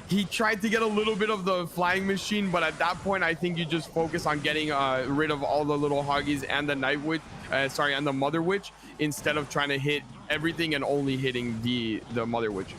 He tried to get a little bit of the flying machine, but at that point I think you just focus on getting rid of all the little Huggies and the Night Witch, and the Mother Witch, instead of trying to hit everything and only hitting the Mother Witch.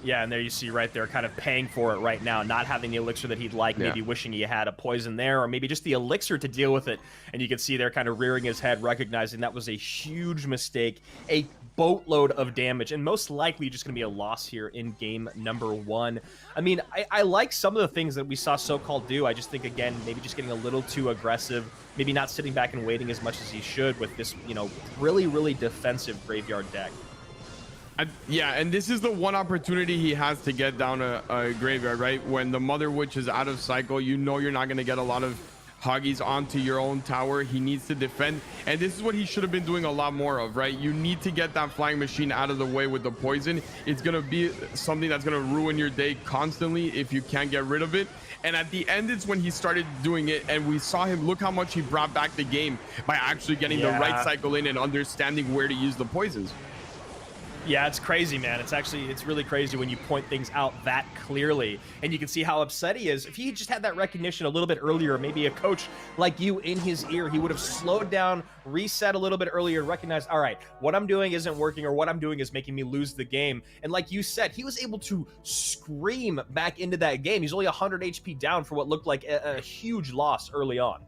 Yeah, and there you see right there, kind of paying for it right now, not having the elixir that he'd like, maybe wishing he had a poison there, or maybe just the elixir to deal with it. And you can see there kind of rearing his head, recognizing that was a huge mistake, a boatload of damage, and most likely just going to be a loss here in game number 1. I mean, I like some of the things that we saw Sokol do. I just think, again, maybe just getting a little too aggressive, maybe not sitting back and waiting as much as he should with this, you know, really defensive graveyard deck. Yeah, and this is the one opportunity he has to get down a graveyard, right? When the Mother Witch is out of cycle, you know you're not going to get a lot of Huggies onto your own tower. He needs to defend, and this is what he should have been doing a lot more of, right? You need to get that flying machine out of the way with the poison. It's going to be something that's going to ruin your day constantly if you can't get rid of it. And at the end, it's when he started doing it, and we saw him. Look how much he brought back the game by actually getting the right cycle in and understanding where to use the poisons. Yeah, it's crazy, man. It's really crazy when you point things out that clearly, and you can see how upset he is. If he just had that recognition a little bit earlier, maybe a coach like you in his ear, he would have slowed down, reset a little bit earlier, recognized, all right, what I'm doing isn't working, or what I'm doing is making me lose the game. And like you said, he was able to scream back into that game. He's only 100 HP down for what looked like a huge loss early on.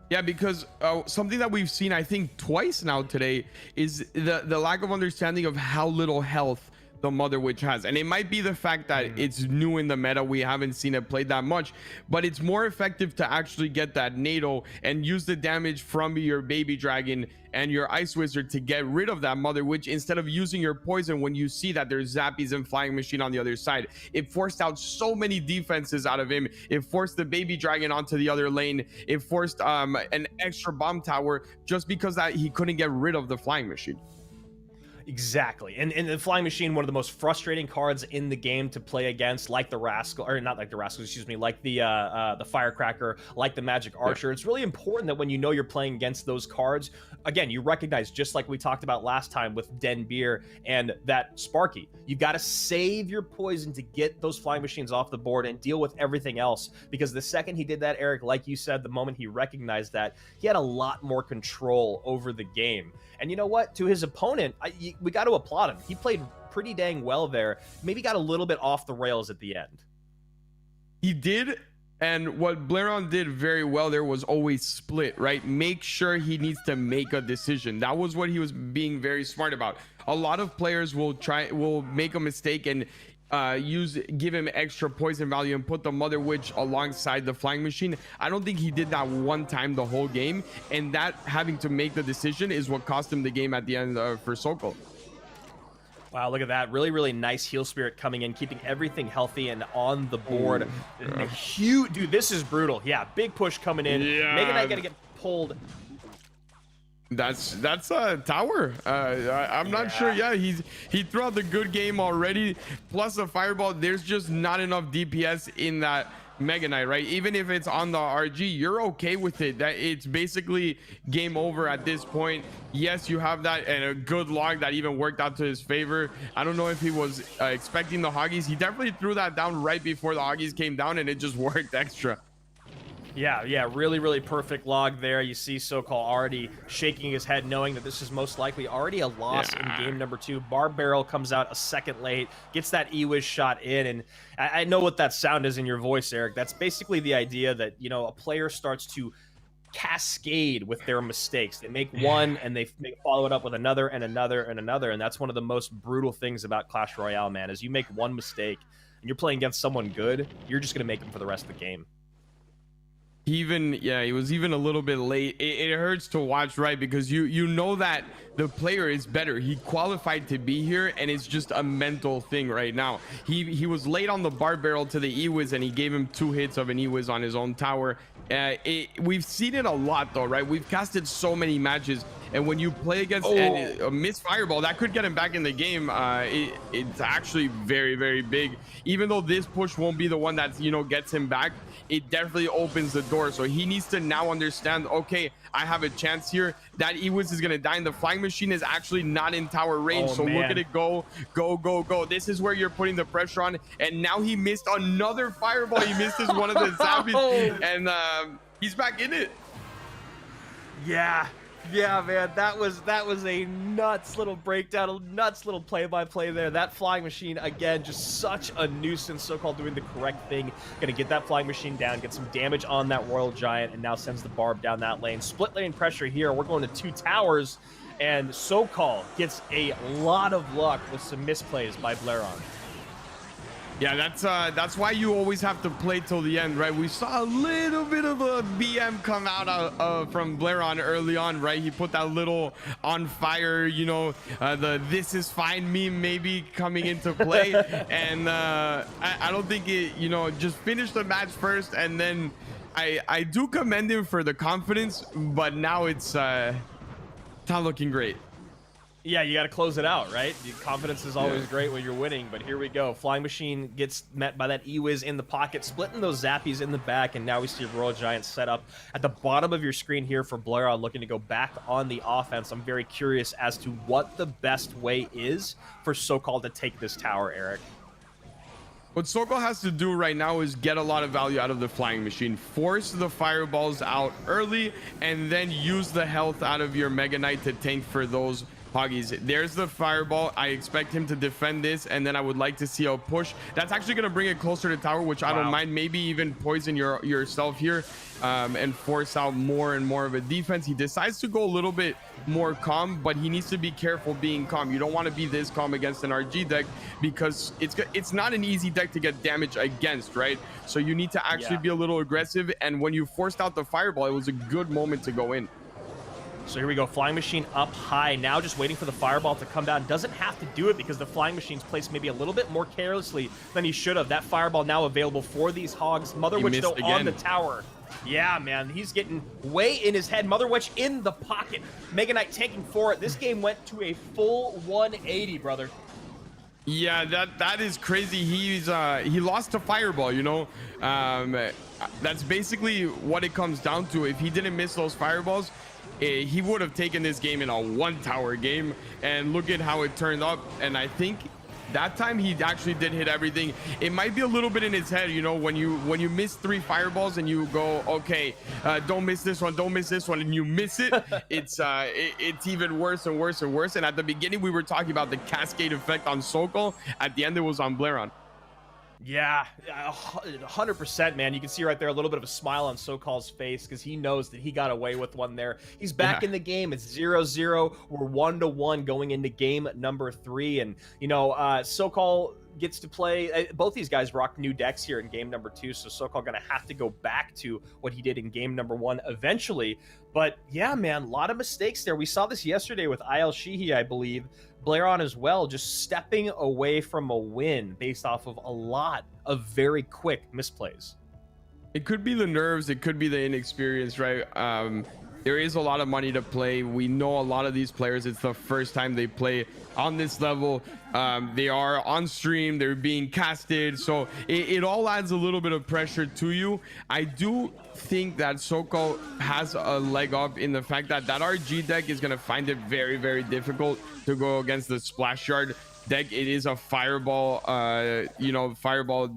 Yeah, because something that we've seen, I think, twice now today is the lack of understanding of how little health the Mother Witch has. And it might be the fact that it's new in the meta, we haven't seen it played that much, but it's more effective to actually get that NATO and use the damage from your Baby Dragon and your Ice Wizard to get rid of that Mother Witch, instead of using your poison when you see that there's Zappies and Flying Machine on the other side. It forced out so many defenses out of him. It forced the Baby Dragon onto the other lane. It forced an extra bomb tower just because that he couldn't get rid of the Flying Machine. Exactly. And the Flying Machine, one of the most frustrating cards in the game to play against, like the Rascal, or not like the Rascal, excuse me, like the Firecracker, like the Magic Archer. It's really important that when you know you're playing against those cards, again, you recognize, just like we talked about last time with Den Beer and that Sparky, you got to save your poison to get those Flying Machines off the board and deal with everything else. Because the second he did that, Eric, like you said, the moment he recognized that, he had a lot more control over the game. And you know what? To his opponent, we got to applaud him. He played pretty dang well there. Maybe got a little bit off the rails at the end. He did. And what Blairon did very well there was always split, right? Make sure he needs to make a decision. That was what he was being very smart about. A lot of players will make a mistake and give him extra poison value and put the Mother Witch alongside the Flying Machine. I don't think he did that one time the whole game, and that having to make the decision is what cost him the game at the end for Sokol. Wow, look at that. Really, really nice Heal Spirit coming in, keeping everything healthy and on the board. Huge, dude, this is brutal. Yeah, big push coming in. Yeah. Mega Knight gonna get pulled. That's a tower. I'm not sure. Yeah, he threw out the good game already. Plus the fireball. There's just not enough DPS in that Mega Knight, right? Even if it's on the RG, you're okay with it. That it's basically game over at this point. Yes, you have that and a good log that even worked out to his favor. I don't know if he was expecting the Hoggies. He definitely threw that down right before the Hoggies came down, and it just worked extra. Yeah, really, really perfect log there. You see Sokol already shaking his head, knowing that this is most likely already a loss in game number 2. Barb Barrel comes out a second late, gets that E-Wiz shot in, and I know what that sound is in your voice, Eric. That's basically the idea that, you know, a player starts to cascade with their mistakes. They make one and they follow it up with another and another and another, and that's one of the most brutal things about Clash Royale, man, is you make one mistake and you're playing against someone good, you're just gonna make them for the rest of the game. He was even a little bit late. It hurts to watch, right? Because you know that the player is better. He qualified to be here, and it's just a mental thing right now. He was late on the Barb Barrel to the E-Wiz, and he gave him 2 hits of an E-Wiz on his own tower. We've seen it a lot though, right? We've casted so many matches, and when you play against a missed fireball, that could get him back in the game. It's actually very, very big. Even though this push won't be the one that, you know, gets him back, it definitely opens the door. So he needs to now understand, okay, I have a chance here. That E-Wiz is gonna die, and the Flying Machine is actually not in tower range. So man. Look at it go. This is where you're putting the pressure on. And now he missed another fireball. He missed his one of the zappies, and he's back in it. Yeah, man, that was a nuts little breakdown, a nuts little play-by-play there. That Flying Machine, again, just such a nuisance. Sokol doing the correct thing. Gonna get that Flying Machine down, get some damage on that Royal Giant, and now sends the Barb down that lane. Split lane pressure here. We're going to 2 towers, and Sokol gets a lot of luck with some misplays by Blairon. Yeah, that's why you always have to play till the end, right? We saw a little bit of a BM come out from Blairon early on, right? He put that little on fire, you know, the "this is fine" meme maybe coming into play, and I don't think it, you know, just finish the match first, and then I do commend him for the confidence, but now it's not looking great. Yeah, you got to close it out, right? Confidence is always great when you're winning, but here we go. Flying Machine gets met by that E-Wiz in the pocket, splitting those zappies in the back, and now we see Royal Giant set up at the bottom of your screen here for Blairon, looking to go back on the offense. I'm very curious as to what the best way is for Sokol to take this tower, Eric. What Sokol has to do right now is get a lot of value out of the Flying Machine, force the fireballs out early, and then use the health out of your Mega Knight to tank for those Hoggies. There's the fireball. I expect him to defend this, and then I would like to see a push. That's actually going to bring it closer to tower, which I don't mind. Maybe even poison yourself here and force out more and more of a defense. He decides to go a little bit more calm, but he needs to be careful being calm. You don't want to be this calm against an RG deck because it's not an easy deck to get damage against, right? So you need to actually be a little aggressive, and when you forced out the fireball, it was a good moment to go in. So here we go, Flying Machine up high, now just waiting for the Fireball to come down. Doesn't have to do it because the Flying Machine's placed maybe a little bit more carelessly than he should have. That Fireball now available for these Hogs. Mother Witch though on the tower. Yeah, man, he's getting way in his head. Mother Witch in the pocket. Mega Knight taking for it. This game went to a full 180, brother. Yeah, that is crazy. He lost to Fireball, you know. That's basically what it comes down to. If he didn't miss those Fireballs, he would have taken this game in a one tower game. And look at how it turned up. And I think that time he actually did hit everything. It might be a little bit in his head, you know, when you miss 3 Fireballs and you go, okay, don't miss this one, don't miss this one, and you miss it. It's even worse and worse and worse. And at the beginning we were talking about the cascade effect on Sokol. At the end it was on Blairon. Yeah, 100%, man. You can see right there a little bit of a smile on Sokol's face because he knows that he got away with one there. He's back in the game. It's 0-0. We're 1-1 going into game number 3. And, you know, Sokol gets to play. Both these guys rock new decks here in game number 2. So Sokol going to have to go back to what he did in game number 1 eventually. But, yeah, man, a lot of mistakes there. We saw this yesterday with IL Shihi, I believe. Blairon as well, just stepping away from a win based off of a lot of very quick misplays. It could be the nerves, it could be the inexperience, right? There is a lot of money to play. We know a lot of these players, it's the first time they play on this level. They are on stream, they're being casted, so it all adds a little bit of pressure to you. I do think that Sokol has a leg up in the fact that RG deck is going to find it very, very difficult to go against the Splash Yard deck. It is a Fireball, Fireball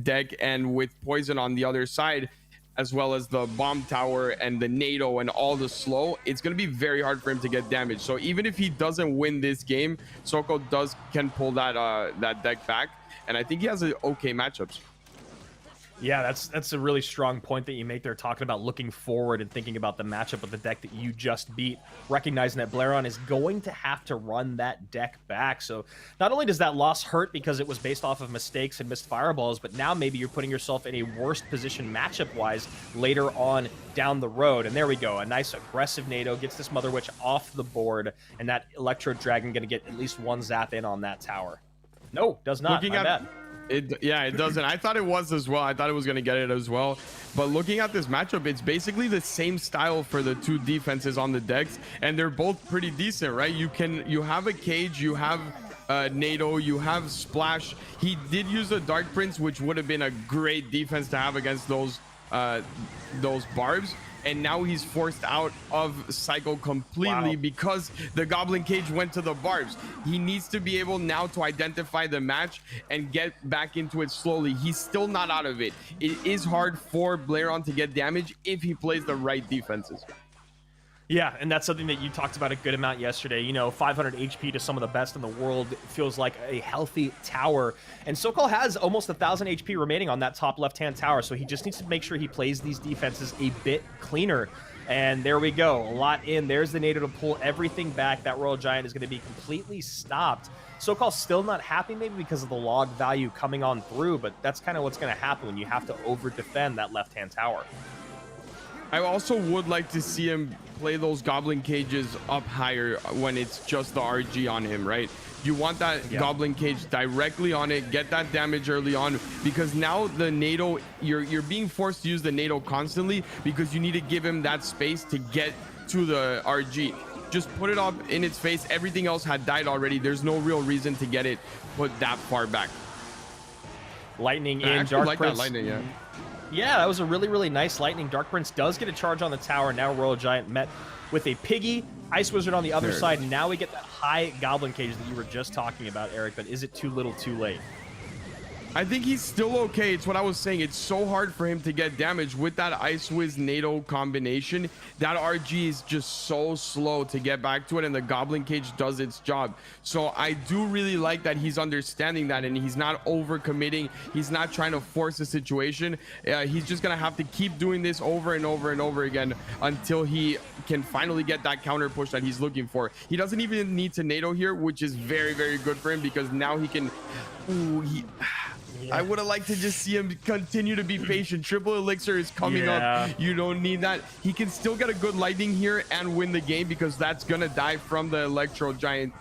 deck, and with Poison on the other side, as well as the Bomb Tower and the NATO and all the slow, it's going to be very hard for him to get damage. So even if he doesn't win this game, Sokol can pull that deck back, and I think he has okay matchups. Yeah, that's a really strong point that you make there, talking about looking forward and thinking about the matchup of the deck that you just beat, recognizing that Blairon is going to have to run that deck back. So not only does that loss hurt because it was based off of mistakes and missed Fireballs, but now maybe you're putting yourself in a worse position matchup-wise later on down the road. And there we go, a nice aggressive NATO gets this Mother Witch off the board, and that Electro Dragon going to get at least one zap in on that tower. No, does not. Looking at it doesn't. I thought it was as well. I thought it was going to get it as well. But looking at this matchup, it's basically the same style for the two defenses on the decks, and they're both pretty decent, right? You have a Cage, you have NATO, you have Splash. He did use a Dark Prince, which would have been a great defense to have against those barbs. And now he's forced out of Cycle completely because the Goblin Cage went to the barbs. He needs to be able now to identify the match and get back into it slowly. He's still not out of it. It is hard for Blairon to get damage if he plays the right defenses. Yeah, and that's something that you talked about a good amount yesterday. You know, 500 HP to some of the best in the world feels like a healthy tower. And Sokol has almost 1,000 HP remaining on that top left-hand tower, so he just needs to make sure he plays these defenses a bit cleaner. And there we go, a lot in. There's the NATO to pull everything back. That Royal Giant is going to be completely stopped. Sokol's still not happy, maybe because of the log value coming on through, but that's kind of what's going to happen when you have to over-defend that left-hand tower. I also would like to see him play those Goblin Cages up higher when it's just the RG on him, right? You want that Goblin Cage directly on it, get that damage early on, because now the NATO, you're being forced to use the NATO constantly because you need to give him that space to get to the RG. Just put it up in its face. Everything else had died already. There's no real reason to get it put that far back. Lightning in, Dark like Prince. That lightning, yeah. Yeah, that was a really, really nice lightning. Dark Prince does get a charge on the tower. Now Royal Giant met with a Piggy. Ice Wizard on the other side. Now we get that high Goblin Cage that you were just talking about, Eric, but is it too little too late? I think he's still okay. It's what I was saying. It's so hard for him to get damage with that Ice Wiz NATO combination. That RG is just so slow to get back to it, and the Goblin Cage does its job. So I do really like that he's understanding that, and he's not overcommitting. He's not trying to force a situation. He's just gonna have to keep doing this over and over and over again until he can finally get that counter push that he's looking for. He doesn't even need to NATO here, which is very, very good for him because now he can. I would have liked to just see him continue to be patient. Triple elixir is coming up. You don't need that. He can still get a good lightning here and win the game because that's gonna die from the electro giant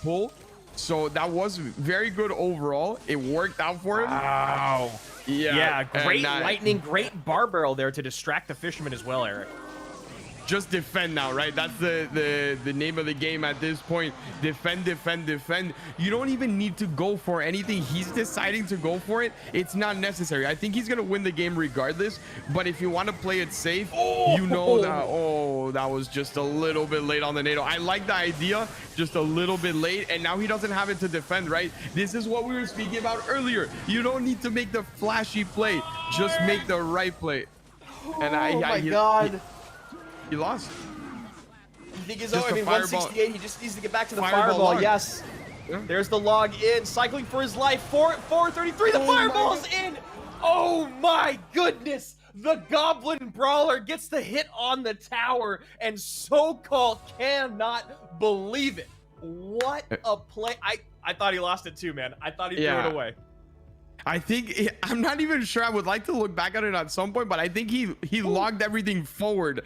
pull. So that was very good overall. It worked out for him. Wow. Yeah, great lightning, great bar barrel there to distract the fisherman as well, Eric. Just defend now, right? That's the name of the game at this point. Defend, defend, defend. You don't even need to go for anything. He's deciding to go for it. It's not necessary. I think he's gonna win the game regardless, but if you want to play it safe, you know that that was just a little bit late on the NATO. I like the idea, just a little bit late, and now he doesn't have it to defend, right? This is what we were speaking about earlier. You don't need to make the flashy play, just make the right play. And he lost. You think he's over? I mean, 168. He just needs to get back to the fireball. Yes. Yeah. There's the log in, cycling for his life. 433. The fireball's in. Oh my goodness. The Goblin Brawler gets the hit on the tower, and SoCal cannot believe it. What a play. I thought he lost it too, man. I thought he threw it away. I think I'm not even sure. I would like to look back at it at some point, but I think he logged everything forward,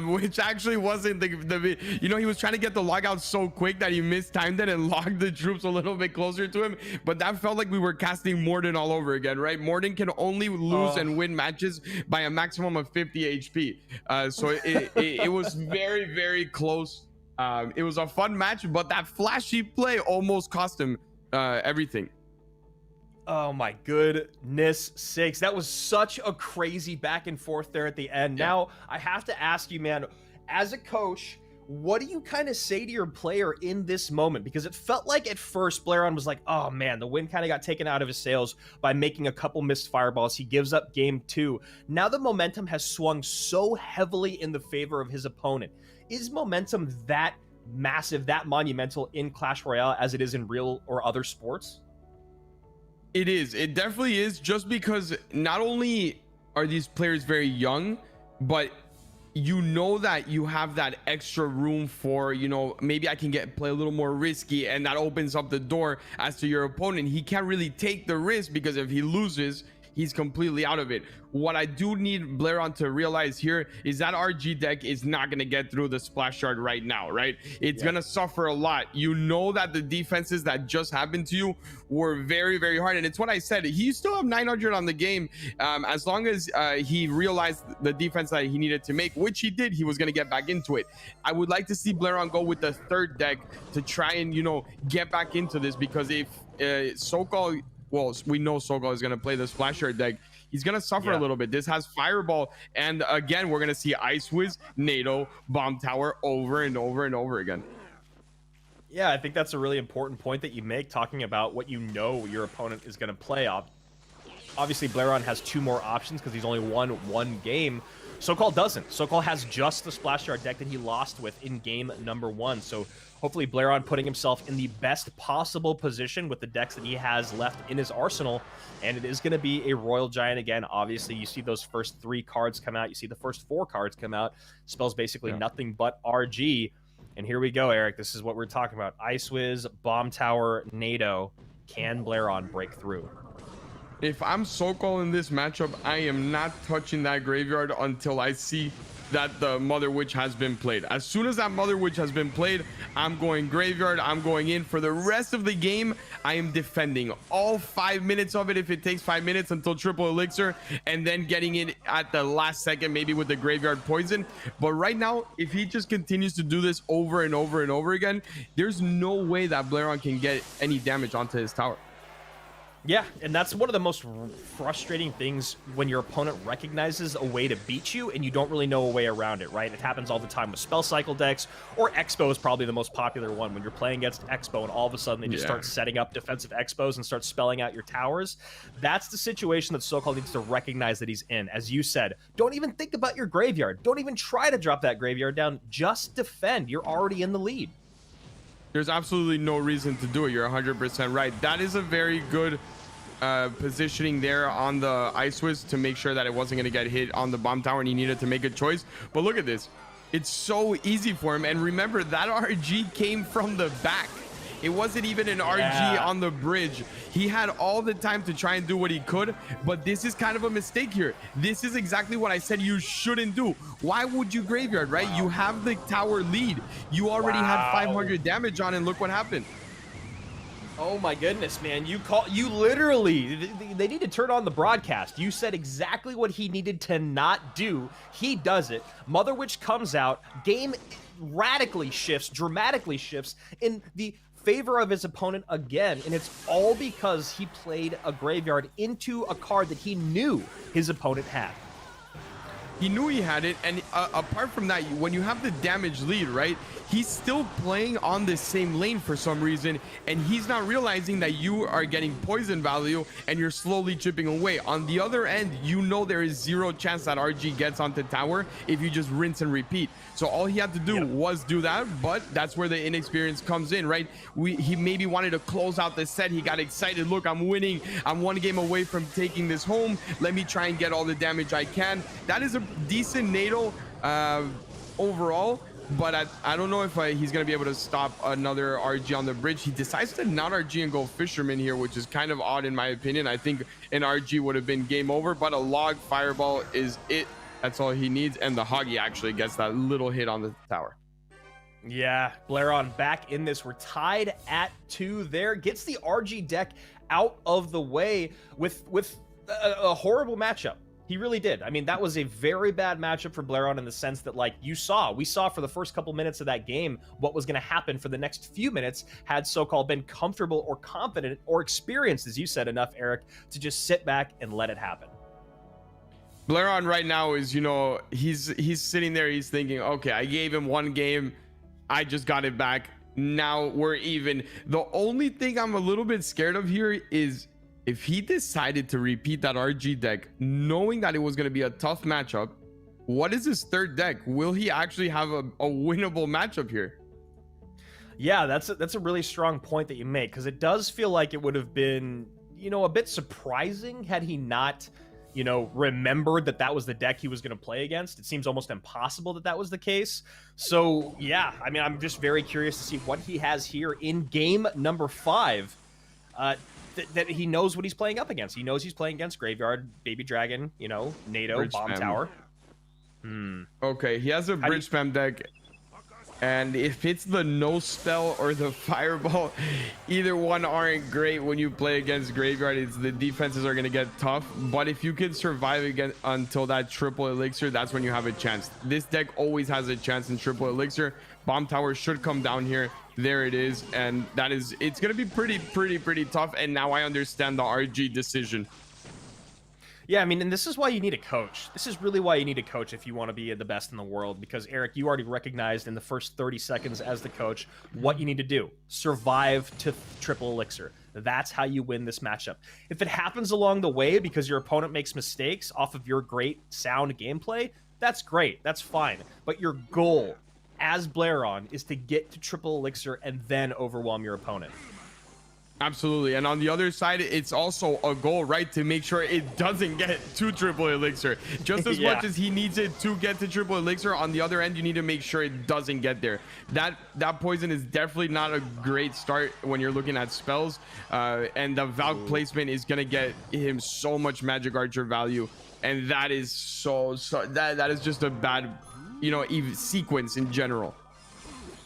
which actually wasn't the you know, he was trying to get the log out so quick that he mistimed it and logged the troops a little bit closer to him. But that felt like we were casting Morden all over again, right? Morden can only lose and win matches by a maximum of 50 HP. So it was very, very close. It was a fun match, but that flashy play almost cost him everything. Oh my goodness sakes. That was such a crazy back and forth there at the end. Yeah. Now, I have to ask you, man, as a coach, what do you kind of say to your player in this moment? Because it felt like at first Blairon was like, oh man, the wind kind of got taken out of his sails by making a couple missed fireballs. He gives up game 2. Now the momentum has swung so heavily in the favor of his opponent. Is momentum that massive, that monumental in Clash Royale as it is in real or other sports? It is. It definitely is, just because not only are these players very young, but you know that you have that extra room for, you know, maybe I can play a little more risky, and that opens up the door as to your opponent. He can't really take the risk because if he loses, he's completely out of it. What I do need Blairon to realize here is that RG deck is not going to get through the splash shard right now, right? It's going to suffer a lot. You know that the defenses that just happened to you were very, very hard. And it's what I said. He still have 900 on the game. As long as he realized the defense that he needed to make, which he did, he was going to get back into it. I would like to see Blairon go with the third deck to try and, you know, get back into this, because if SoCal, well, we know SoCal is going to play the splash shard deck, he's going to suffer a little bit. This has fireball, and again we're going to see Ice Wiz, NATO, bomb tower over and over and over again. Yeah, I think that's a really important point that you make, talking about what you know your opponent is going to play off. Obviously Blairon has 2 more options because he's only won 1 game. SoCal doesn't. SoCal has just the splash shard deck that he lost with in game number 1. So hopefully Blairon putting himself in the best possible position with the decks that he has left in his arsenal. And it is going to be a Royal Giant again. Obviously, you see those first 3 cards come out. You see the first 4 cards come out. Spells basically nothing but RG. And here we go, Eric. This is what we're talking about. Ice Wiz, Bomb Tower, NATO. Can Blairon break through? If I'm SoCal in this matchup, I am not touching that graveyard until I see that the Mother Witch has been played. As soon as that Mother Witch has been played, I'm going graveyard. I'm going in. For the rest of the game, I am defending all 5 minutes of it, if it takes 5 minutes until triple elixir, and then getting it at the last second, maybe with the graveyard poison. But right now, if he just continues to do this over and over and over again, there's no way that Blairon can get any damage onto his tower. Yeah, and that's one of the most frustrating things when your opponent recognizes a way to beat you and you don't really know a way around it, right? It happens all the time with spell cycle decks, or Expo is probably the most popular one, when you're playing against Expo and all of a sudden they just start setting up defensive Expos and start spelling out your towers. That's the situation that SoCal needs to recognize that he's in. As you said, don't even think about your graveyard. Don't even try to drop that graveyard down. Just defend. You're already in the lead. There's absolutely no reason to do it. You're 100% right. That is a very good positioning there on the Ice Wiz to make sure that it wasn't going to get hit on the bomb tower, and he needed to make a choice. But look at this. It's so easy for him. And remember, that RG came from the back. It wasn't even an RG on the bridge. He had all the time to try and do what he could, but this is kind of a mistake here. This is exactly what I said you shouldn't do. Why would you graveyard, right? You have the tower lead. You already had 500 damage on, and look what happened. Oh my goodness, man. You literally, they need to turn on the broadcast. You said exactly what he needed to not do. He does it. Mother Witch comes out. Game radically shifts, dramatically shifts in the favor of his opponent again. And it's all because he played a graveyard into a card that he knew his opponent had. He knew he had it, and apart from that, when you have the damage lead, right, he's still playing on the same lane for some reason, and he's not realizing that you are getting poison value and you're slowly chipping away. On the other end, you know there is zero chance that RG gets onto tower if you just rinse and repeat. So all he had to do was do that, but that's where the inexperience comes in, right? He maybe wanted to close out the set. He got excited. Look, I'm winning. I'm one game away from taking this home. Let me try and get all the damage I can. That is a decent NATO overall, but I don't know if he's going to be able to stop another RG on the bridge. He decides to not RG and go Fisherman here, which is kind of odd in my opinion. I think an RG would have been game over, but a log fireball is it. That's all he needs, and the Hoggy actually gets that little hit on the tower. Yeah, Blairon back in this. We're tied at 2 there. Gets the RG deck out of the way with a horrible matchup. He really did. I mean, that was a very bad matchup for Blairon in the sense that, like, we saw for the first couple minutes of that game what was going to happen for the next few minutes had so-called been comfortable or confident or experienced, as you said, enough, Eric, to just sit back and let it happen. Blairon right now is, you know, he's sitting there, he's thinking, okay, I gave him one game, I just got it back, now we're even. The only thing I'm a little bit scared of here is if he decided to repeat that RG deck, knowing that it was going to be a tough matchup, what is his third deck? Will he actually have a winnable matchup here? Yeah, that's a really strong point that you make, because it does feel like it would have been, you know, a bit surprising had he not, you know, remembered that that was the deck he was going to play against. It seems almost impossible that that was the case. So yeah, I mean, I'm just very curious to see what he has here in game number 5. That he knows what he's playing up against. He knows he's playing against Graveyard, Baby Dragon, you know, NATO, Bridge Bomb spam. Tower. Okay, he has a bridge spam deck, and if it's the no spell or the fireball, either one aren't great when you play against Graveyard. The defenses are going to get tough, but if you can survive again until that triple elixir, that's when you have a chance. This deck always has a chance in triple elixir. Bomb Tower should come down here. There it is, and it's going to be pretty tough, and now I understand the RG decision. Yeah, I mean, and this is why you need a coach. This is really why you need a coach if you want to be the best in the world, because Eric, you already recognized in the first 30 seconds as the coach what you need to do. Survive to triple elixir. That's how you win this matchup. If it happens along the way because your opponent makes mistakes off of your great sound gameplay, that's great. That's fine. But your goal as Blairon is to get to triple elixir and then overwhelm your opponent. Absolutely. And on the other side, it's also a goal, right, to make sure it doesn't get to triple elixir. Just as much as he needs it to get to triple elixir, on the other end, you need to make sure it doesn't get there. That poison is definitely not a great start when you're looking at spells, and the Valk placement is going to get him so much magic archer value, and that is that is just a bad, you know, even sequence in general.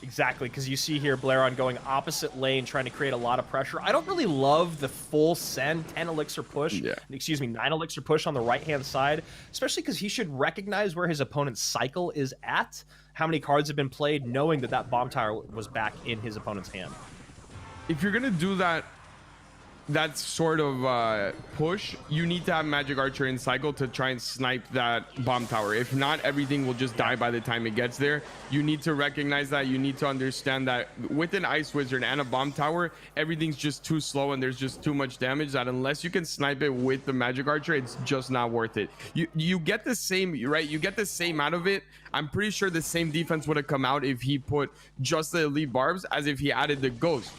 Exactly, because you see here Blairon going opposite lane, trying to create a lot of pressure. I don't really love the full send 10 elixir push, 9 elixir push on the right-hand side, especially because he should recognize where his opponent's cycle is at, how many cards have been played, knowing that that bomb tower was back in his opponent's hand. If you're going to do that sort of push, you need to have magic archer in cycle to try and snipe that bomb tower. If not, everything will just die by the time it gets there. You need to recognize that. You need to understand that with an ice wizard and a bomb tower, everything's just too slow and there's just too much damage that unless you can snipe it with the magic archer, it's just not worth it. You get the same, right? You get the same out of it. I'm pretty sure the same defense would have come out if he put just the elite barbs as if he added the ghost.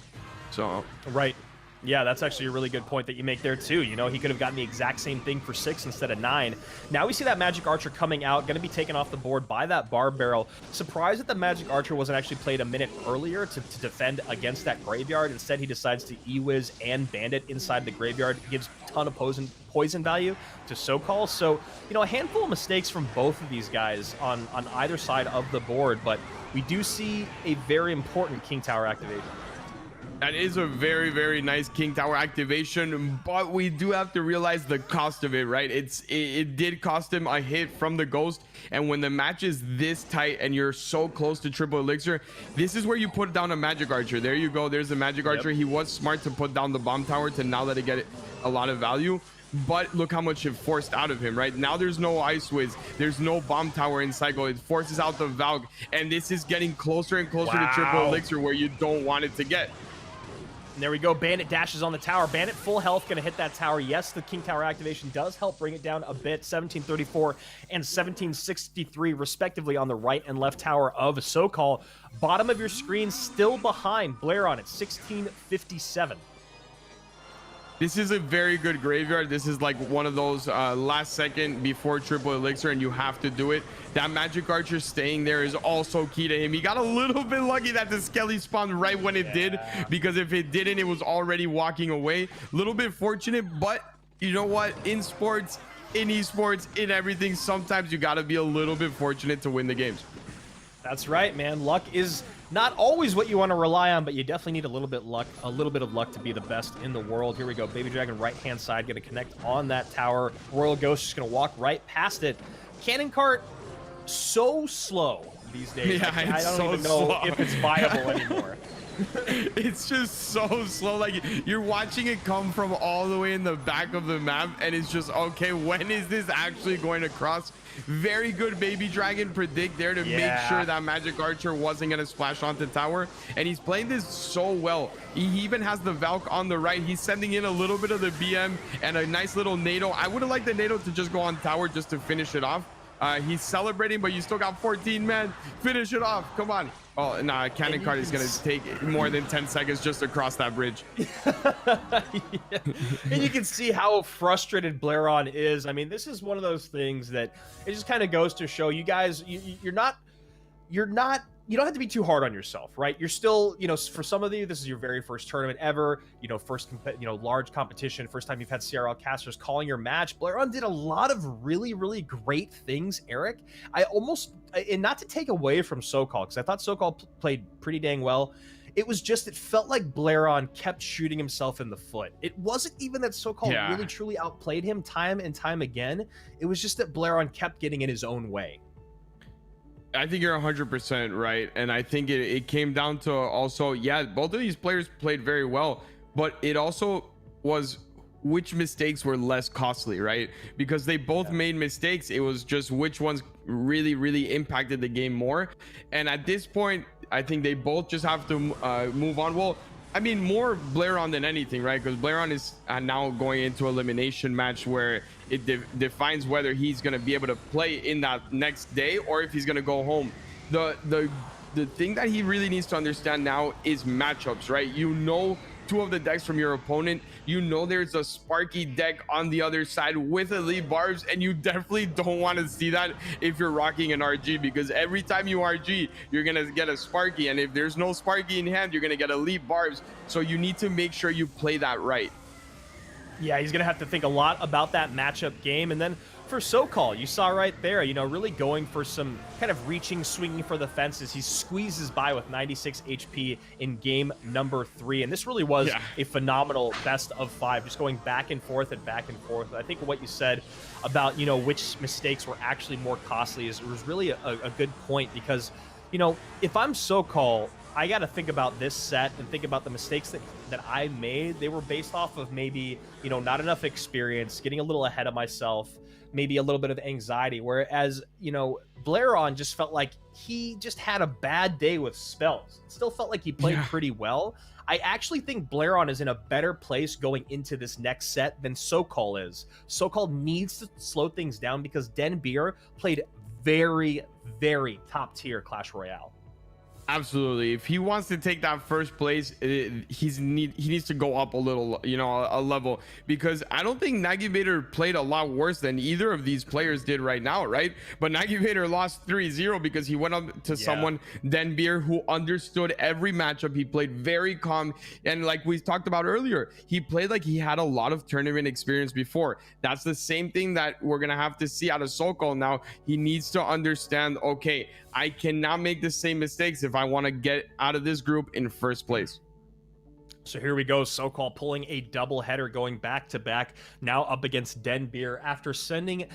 So right. Yeah, that's actually a really good point that you make there too. You know, he could have gotten the exact same thing for 6 instead of 9. Now we see that Magic Archer coming out, going to be taken off the board by that Barb Barrel. Surprised that the Magic Archer wasn't actually played a minute earlier to defend against that graveyard. Instead, he decides to E-Wiz and Bandit inside the graveyard. Gives a ton of poison value to SoCal. So, you know, a handful of mistakes from both of these guys on either side of the board, but we do see a very important King Tower activation. That is a very, very nice King Tower activation, but we do have to realize the cost of it, right? It did cost him a hit from the Ghost, and when the match is this tight and you're so close to triple elixir, this is where you put down a Magic Archer. There you go. There's the Magic Archer. He was smart to put down the bomb tower to now let it get a lot of value. But look how much it forced out of him, right? Now there's no Ice Wiz, there's no bomb tower in cycle. It forces out the Valk, and this is getting closer and closer to triple elixir where you don't want it to get. And there we go. Bandit dashes on the tower. Bandit full health, going to hit that tower. Yes, the King Tower activation does help bring it down a bit. 1734 and 1763, respectively, on the right and left tower of SoCal. Bottom of your screen, still behind Blairon at 1657. This is a very good graveyard. This is like one of those last second before triple elixir, and you have to do it. That Magic Archer staying there is also key to him. He got a little bit lucky that the Skelly spawned right when it did, because if it didn't, it was already walking away. A little bit fortunate, but you know what? In sports, in esports, in everything, sometimes you got to be a little bit fortunate to win the games. That's right, man. Luck is not always what you want to rely on, but you definitely need a little bit of luck to be the best in the world. Here we go. Baby Dragon right-hand side going to connect on that tower. Royal Ghost just going to walk right past it. Cannon Cart, so slow these days. Yeah, I don't even know if it's viable anymore. It's just so slow. Like, you're watching it come from all the way in the back of the map, and it's just, okay, when is this actually going to cross? Very good Baby Dragon predict there to make sure that Magic Archer wasn't going to splash onto tower, and he's playing this so well. He even has the Valk on the right. He's sending in a little bit of the BM and a nice little NATO. I would have liked the NATO to just go on tower just to finish it off. He's celebrating, but you still got 14, man. Finish it off. Come on. Oh, nah, Cannon Cart is going to take more than 10 seconds just to cross that bridge. And you can see how frustrated Blairon is. I mean, this is one of those things that it just kind of goes to show you guys, you don't have to be too hard on yourself, right? You're still, you know, for some of you, this is your very first tournament ever, you know, first, large competition, first time you've had CRL casters calling your match. Blairon did a lot of really, really great things, Eric. And not to take away from SoCal, because I thought SoCal played pretty dang well. It was just, it felt like Blairon kept shooting himself in the foot. It wasn't even that SoCal really, truly outplayed him time and time again. It was just that Blairon kept getting in his own way. I think you're 100% right, and I think it came down to also, both of these players played very well, but it also was which mistakes were less costly, right? Because they both made mistakes. It was just which ones really, really impacted the game more. And at this point, I think they both just have to move on. Well, I mean, more Blairon than anything, right? Because Blairon is now going into elimination match where it defines whether he's going to be able to play in that next day or if he's going to go home. The thing that he really needs to understand now is matchups, right? You know, two of the decks from your opponent, you know there's a Sparky deck on the other side with elite barbs, and you definitely don't want to see that if you're rocking an RG, because every time you RG, you're gonna get a Sparky, and if there's no Sparky in hand, you're gonna get elite barbs. So you need to make sure you play that right. Yeah, he's going to have to think a lot about that matchup game. And then for SoCal, you saw right there, you know, really going for some kind of reaching, swinging for the fences. He squeezes by with 96 HP in game number 3. And this really was a phenomenal best of 5, just going back and forth and back and forth. I think what you said about, you know, which mistakes were actually more costly was really a good point, because, you know, if I'm SoCal, I got to think about this set and think about the mistakes that I made. They were based off of maybe, you know, not enough experience, getting a little ahead of myself, maybe a little bit of anxiety. Whereas, you know, Blairon just felt like he just had a bad day with spells. It still felt like he played pretty well. I actually think Blairon is in a better place going into this next set than SoCal is. SoCal needs to slow things down because Den Beer played very, very top tier Clash Royale. Absolutely. If he wants to take that first place, he needs to go up a little, you know, a level, because I don't think Navigator played a lot worse than either of these players did right now, right? But Navigator lost 3-0 because he went up to someone, Denbeer, who understood every matchup. He played very calm, and like we talked about earlier, he played like he had a lot of tournament experience before. That's the same thing that we're gonna have to see out of Sokol now. He needs to understand, okay, I cannot make the same mistakes if I want to get out of this group in first place. So here we go, Sokol pulling a double header, going back to back, now up against Denbeer after sending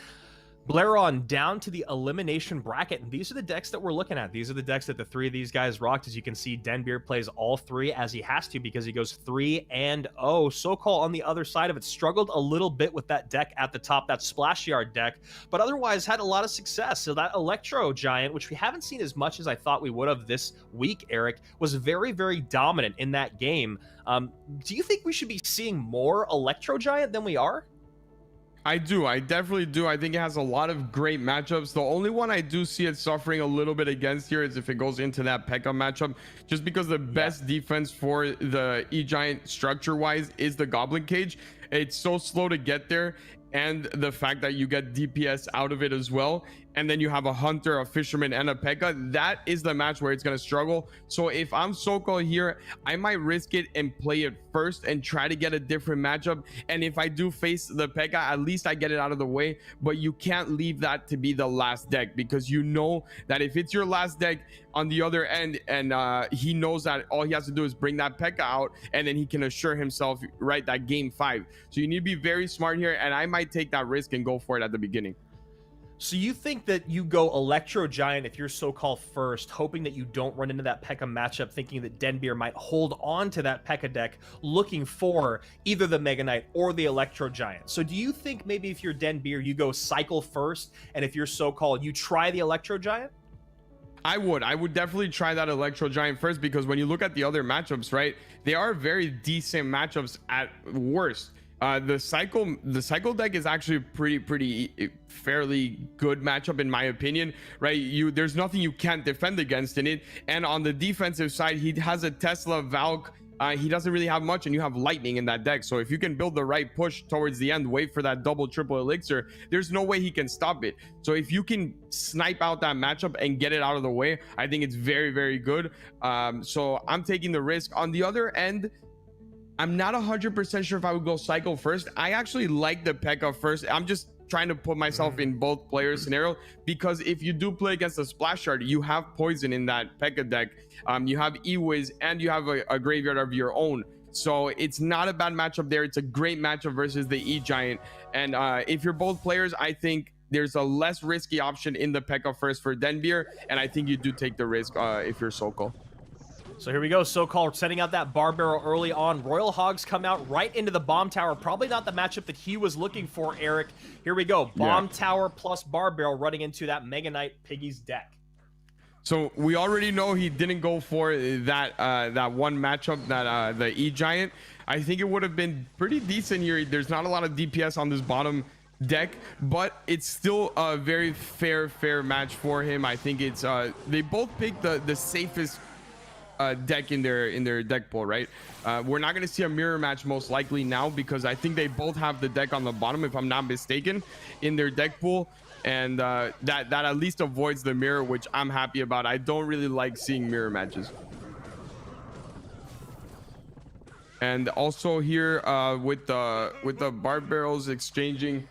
Blairon down to the elimination bracket. And these are the decks that we're looking at. These are the decks that the three of these guys rocked. As you can see, Denbeer plays all three, as he has to, because he goes 3-0. Sokol on the other side of it struggled a little bit with that deck at the top, that Splash Yard deck, but otherwise had a lot of success. So that Electro Giant, which we haven't seen as much as I thought we would have this week, Eric, was very, very dominant in that game. Do you think we should be seeing more Electro Giant than we are? I do. I definitely do. I think it has a lot of great matchups. The only one I do see it suffering a little bit against here is if it goes into that P.E.K.K.A matchup, just because the best defense for the E-Giant structure-wise is the Goblin Cage. It's so slow to get there, and the fact that you get DPS out of it as well, and then you have a Hunter, a Fisherman, and a P.E.K.K.A, that is the match where it's going to struggle. So if I'm Sokol here, I might risk it and play it first and try to get a different matchup. And if I do face the P.E.K.K.A, at least I get it out of the way. But you can't leave that to be the last deck, because you know that if it's your last deck on the other end, and he knows that all he has to do is bring that P.E.K.K.A out, and then he can assure himself, right, that game 5. So you need to be very smart here, and I might take that risk and go for it at the beginning. So you think that you go Electro Giant if you're Sokol first, hoping that you don't run into that P.E.K.K.A matchup, thinking that Denbeer might hold on to that P.E.K.K.A deck, looking for either the Mega Knight or the Electro Giant. So do you think maybe if you're Denbeer, you go cycle first, and if you're Sokol, you try the Electro Giant? I would definitely try that Electro Giant first, because when you look at the other matchups, right, they are very decent matchups at worst. The cycle deck is actually pretty fairly good matchup in my opinion, right? There's nothing you can't defend against in it. And on the defensive side, he has a Tesla Valk. He doesn't really have much, and you have Lightning in that deck. So if you can build the right push towards the end, wait for that double triple elixir, there's no way he can stop it. So if you can snipe out that matchup and get it out of the way, I think it's very, very good. So I'm taking the risk. On the other end, I'm not 100% sure if I would go cycle first. I actually like the P.E.K.K.A first. I'm just trying to put myself in both players scenario, because if you do play against a Splash Yard, you have poison in that P.E.K.K.A deck. You have E-Wiz, and you have a graveyard of your own. So it's not a bad matchup there. It's a great matchup versus the E-Giant. And if you're both players, I think there's a less risky option in the P.E.K.K.A first for Denbeer, and I think you do take the risk if you're Sokol. So here we go, Sokol setting out that bar barrel early on. Royal Hogs come out right into the bomb tower. Probably not the matchup that he was looking for, Eric. Here we go, bomb tower plus bar barrel running into that Mega Knight Piggy's deck. So we already know he didn't go for that one matchup, that the E-Giant. I think it would have been pretty decent here. There's not a lot of DPS on this bottom deck, but it's still a very fair match for him. I think it's they both picked the safest deck in their deck pool, right? We're not going to see a mirror match most likely now, because I think they both have the deck on the bottom, if I'm not mistaken, in their deck pool, and that at least avoids the mirror, which I'm happy about. I don't really like seeing mirror matches. And also here with the bar barrels exchanging,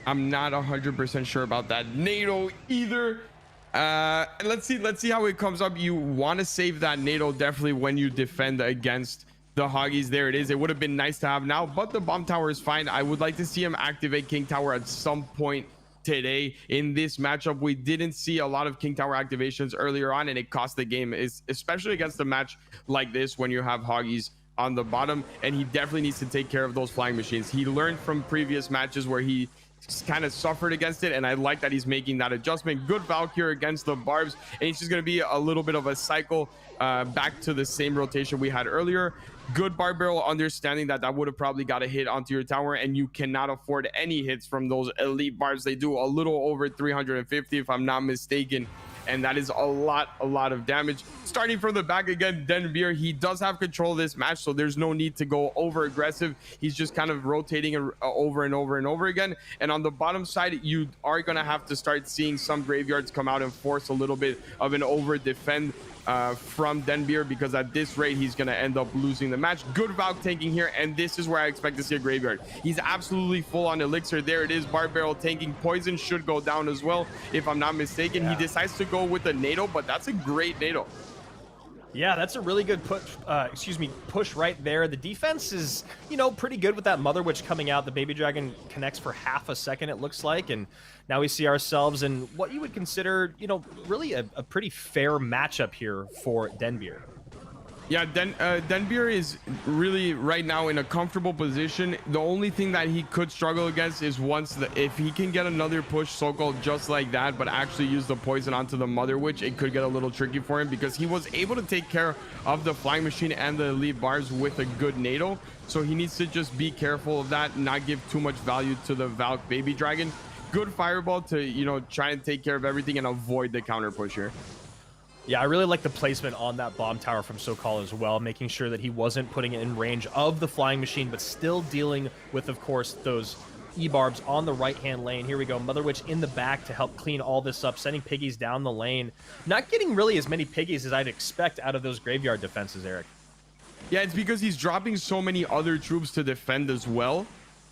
I'm not 100% sure about that NATO either. Let's see how it comes up. You want to save that NATO definitely when you defend against the Hoggies. There it is. It would have been nice to have now, but the bomb tower is fine. I would like to see him activate King Tower at some point today in this matchup. We didn't see a lot of King Tower activations earlier on, and it cost the game, especially against a match like this when you have Hoggies on the bottom, and he definitely needs to take care of those flying machines. He learned from previous matches where he kind of suffered against it, and I like that he's making that adjustment. Good Valkyrie against the barbs, and it's just going to be a little bit of a cycle back to the same rotation we had earlier. Good bar barrel, understanding that would have probably got a hit onto your tower, and you cannot afford any hits from those elite barbs. They do a little over 350 if I'm not mistaken. and that is a lot of damage. Starting from the back again, Denbeer, he does have control of this match, so there's no need to go over aggressive. He's just kind of rotating over and over and over again. And on the bottom side, you are going to have to start seeing some graveyards come out and force a little bit of an over defend from Denbeer, because at this rate he's going to end up losing the match. Good Valk tanking here, and this is where I expect to see a graveyard. He's absolutely full on elixir. There it is, Barb Barrel tanking. Poison should go down as well, if I'm not mistaken. Yeah. He decides to go with a NATO, but that's a great NATO. Yeah, that's a really good push right there. The defense is, you know, pretty good with that Mother Witch coming out. The Baby Dragon connects for half a second, it looks like, and now we see ourselves in what you would consider, you know, really a pretty fair matchup here for Denbeer. Yeah, Denbeer is really right now in a comfortable position. The only thing that he could struggle against is if he can get another push so-called just like that, but actually use the poison onto the Mother Witch, it could get a little tricky for him, because he was able to take care of the Flying Machine and the Elite Barbs with a good NATO. So he needs to just be careful of that, not give too much value to the Valk Baby Dragon. Good Fireball to, you know, try and take care of everything and avoid the counter push here. Yeah, I really like the placement on that bomb tower from SoCal as well, making sure that he wasn't putting it in range of the Flying Machine, but still dealing with, of course, those E-Barbs on the right-hand lane. Here we go, Mother Witch in the back to help clean all this up, sending piggies down the lane. Not getting really as many piggies as I'd expect out of those graveyard defenses, Eric. Yeah, it's because he's dropping so many other troops to defend as well,